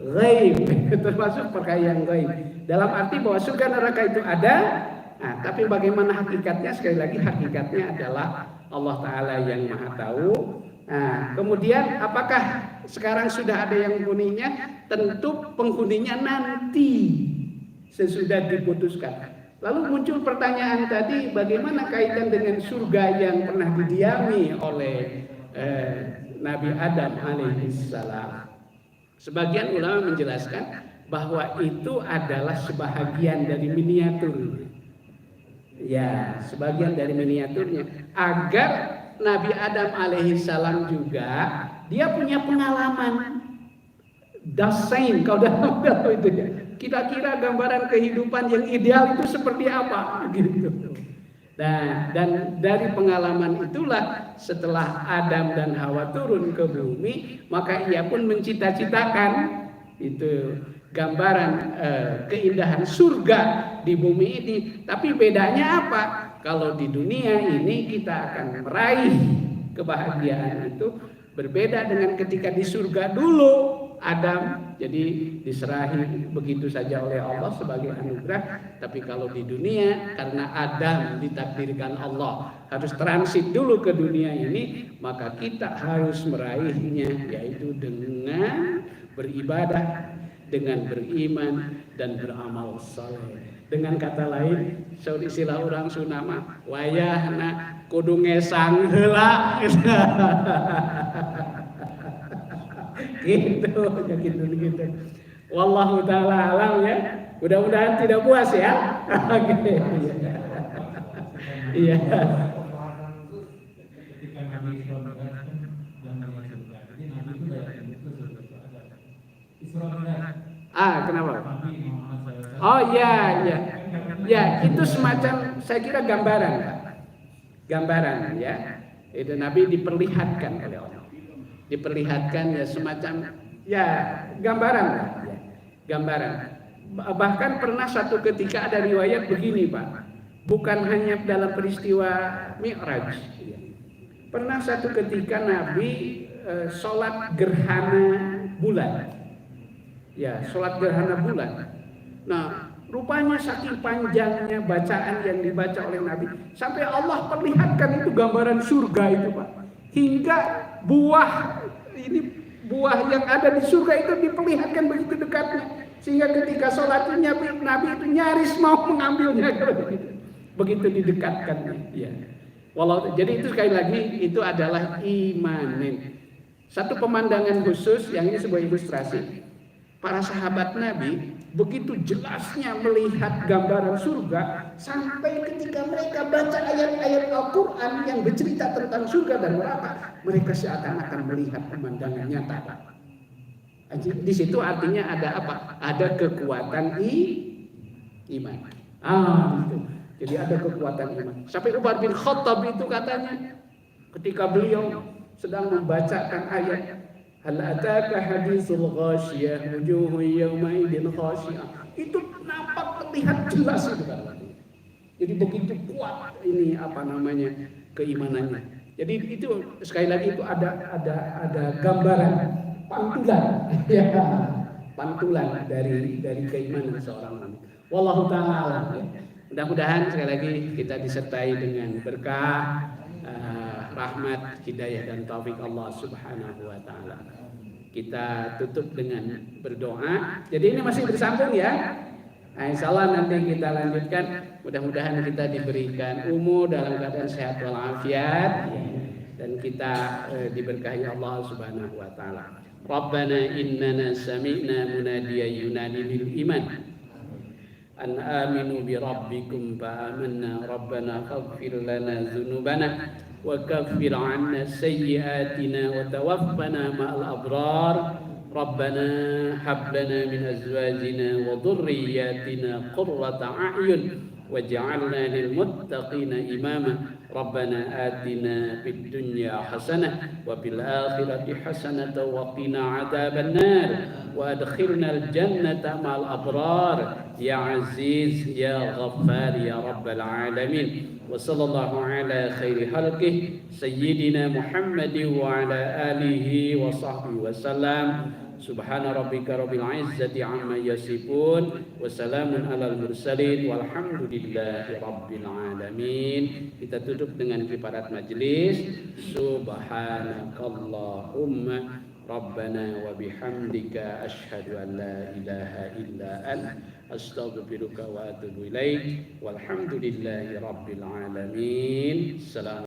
ghaib, termasuk perkara yang ghaib. Dalam arti bahwa surga neraka itu ada, nah, tapi bagaimana hakikatnya? Sekali lagi hakikatnya adalah Allah Ta'ala yang maha tahu. Nah, kemudian apakah sekarang sudah ada yang menghuninya? Tentu penghuninya nanti sesudah diputuskan. Lalu muncul pertanyaan tadi, bagaimana kaitan dengan surga yang pernah didiami oleh Nabi Adam alaihissalam? Sebagian ulama menjelaskan bahwa itu adalah sebahagian dari miniatur. Ya, sebagian dari miniaturnya, agar Nabi Adam alaihissalam juga dia punya pengalaman dasain, kalau dalam itu ya. Kira-kira gambaran kehidupan yang ideal itu seperti apa gitu. Nah, dan dari pengalaman itulah setelah Adam dan Hawa turun ke bumi, maka ia pun mencita-citakan itu gambaran keindahan surga di bumi ini. Tapi bedanya apa? Kalau di dunia ini kita akan meraih kebahagiaan itu berbeda dengan ketika di surga dulu. Adam jadi diserahi begitu saja oleh Allah sebagai anugerah, tapi kalau di dunia karena Adam ditakdirkan Allah harus transit dulu ke dunia ini, maka kita harus meraihnya, yaitu dengan beribadah, dengan beriman dan beramal saleh. Dengan kata lain, saur istilah orang Sunama, wayahna kudu ngesang heula. Gitu. Wallahu ta'ala alam ya. Mudah-mudahan tidak puas ya. Oke. Iya. Ketika Nabi Isra Mi'raj dan Nabi surga, jadi Nabi itu dari itu surga itu ada. Isra Mi'raj. Kenapa? Nabi Muhammad SAW. Oh iya. Ya, itu semacam saya kira gambaran. Gambaran ya. Itu Nabi diperlihatkan oleh Allah. Diperlihatkan ya semacam ya gambaran lah ya, gambaran. Bahkan pernah satu ketika ada riwayat begini Pak, bukan hanya dalam peristiwa Mi'raj ya. Pernah satu ketika Nabi sholat gerhana bulan ya, sholat gerhana bulan. Nah rupanya saking panjangnya bacaan yang dibaca oleh Nabi sampai Allah perlihatkan itu gambaran surga itu Pak, hingga buah yang ada di surga itu diperlihatkan begitu dekatnya, sehingga ketika sholatnya Nabi itu nyaris mau mengambilnya begitu didekatkan ya. Jadi itu sekali lagi itu adalah imanin. Satu pemandangan khusus yang ini sebuah ilustrasi. Para sahabat Nabi begitu jelasnya melihat gambaran surga sampai ketika mereka baca ayat-ayat Al-Quran yang bercerita tentang surga dan neraka, mereka seakan-akan melihat pemandangan nyata. Di situ artinya ada apa? Ada kekuatan iman. Gitu. Jadi ada kekuatan iman. Sampai Umar bin Khattab itu katanya ketika beliau sedang membacakan ayat hal ataka haditsul ghasyiyah wujuhun yawmaidin khashiyah, itu nampak terlihat jelas itu kan. Jadi begitu kuat ini keimanannya. Jadi itu sekali lagi itu ada gambaran pantulan ya, pantulan dari keimanan seorang manusia. Wallahu ta'ala alam ya. Mudah-mudahan sekali lagi kita disertai dengan berkah, rahmat, hidayah dan taufik Allah Subhanahu wa taala. Kita tutup dengan berdoa. Jadi ini masih bersambung ya. Nah, insyaallah nanti kita lanjutkan. Mudah-mudahan kita diberikan umur dalam keadaan sehat walafiat dan kita diberkahi Allah Subhanahu wa taala. Rabbana innana sami'na munadiyan yunadi bil iman an aminu bi rabbikum fa amanna rabbana faghfir lana dzunubana wa kaffir 'anna sayyi'atina wa tawaffana ma'al abrar rabbana hab lana min azwajina wa dhurriyyatina qurrata a'yun waj'alna lil muttaqina imama rabbana atina fid dunya hasanah wa fil akhirati hasanah wa qina adzaban nar wa adkhilnal jannata ma'al abrar ya aziz ya ghaffar ya rabbal alamin wa sallallahu ala khairi khalqih sayyidina Muhammad wa ala alihi wa sahbihi wa sallam Subhana rabbika rabbil izzati amma yasifun wa salamun alal mursalin walhamdulillahi rabbil alamin. Kita tutup dengan kifarat majelis. Subhanakallahumma Rabbana wa bihamdika asyhadu an la ilaha illa anta astaghfiruka wa atubu ilaik walhamdulillahi rabbil alamin. Salam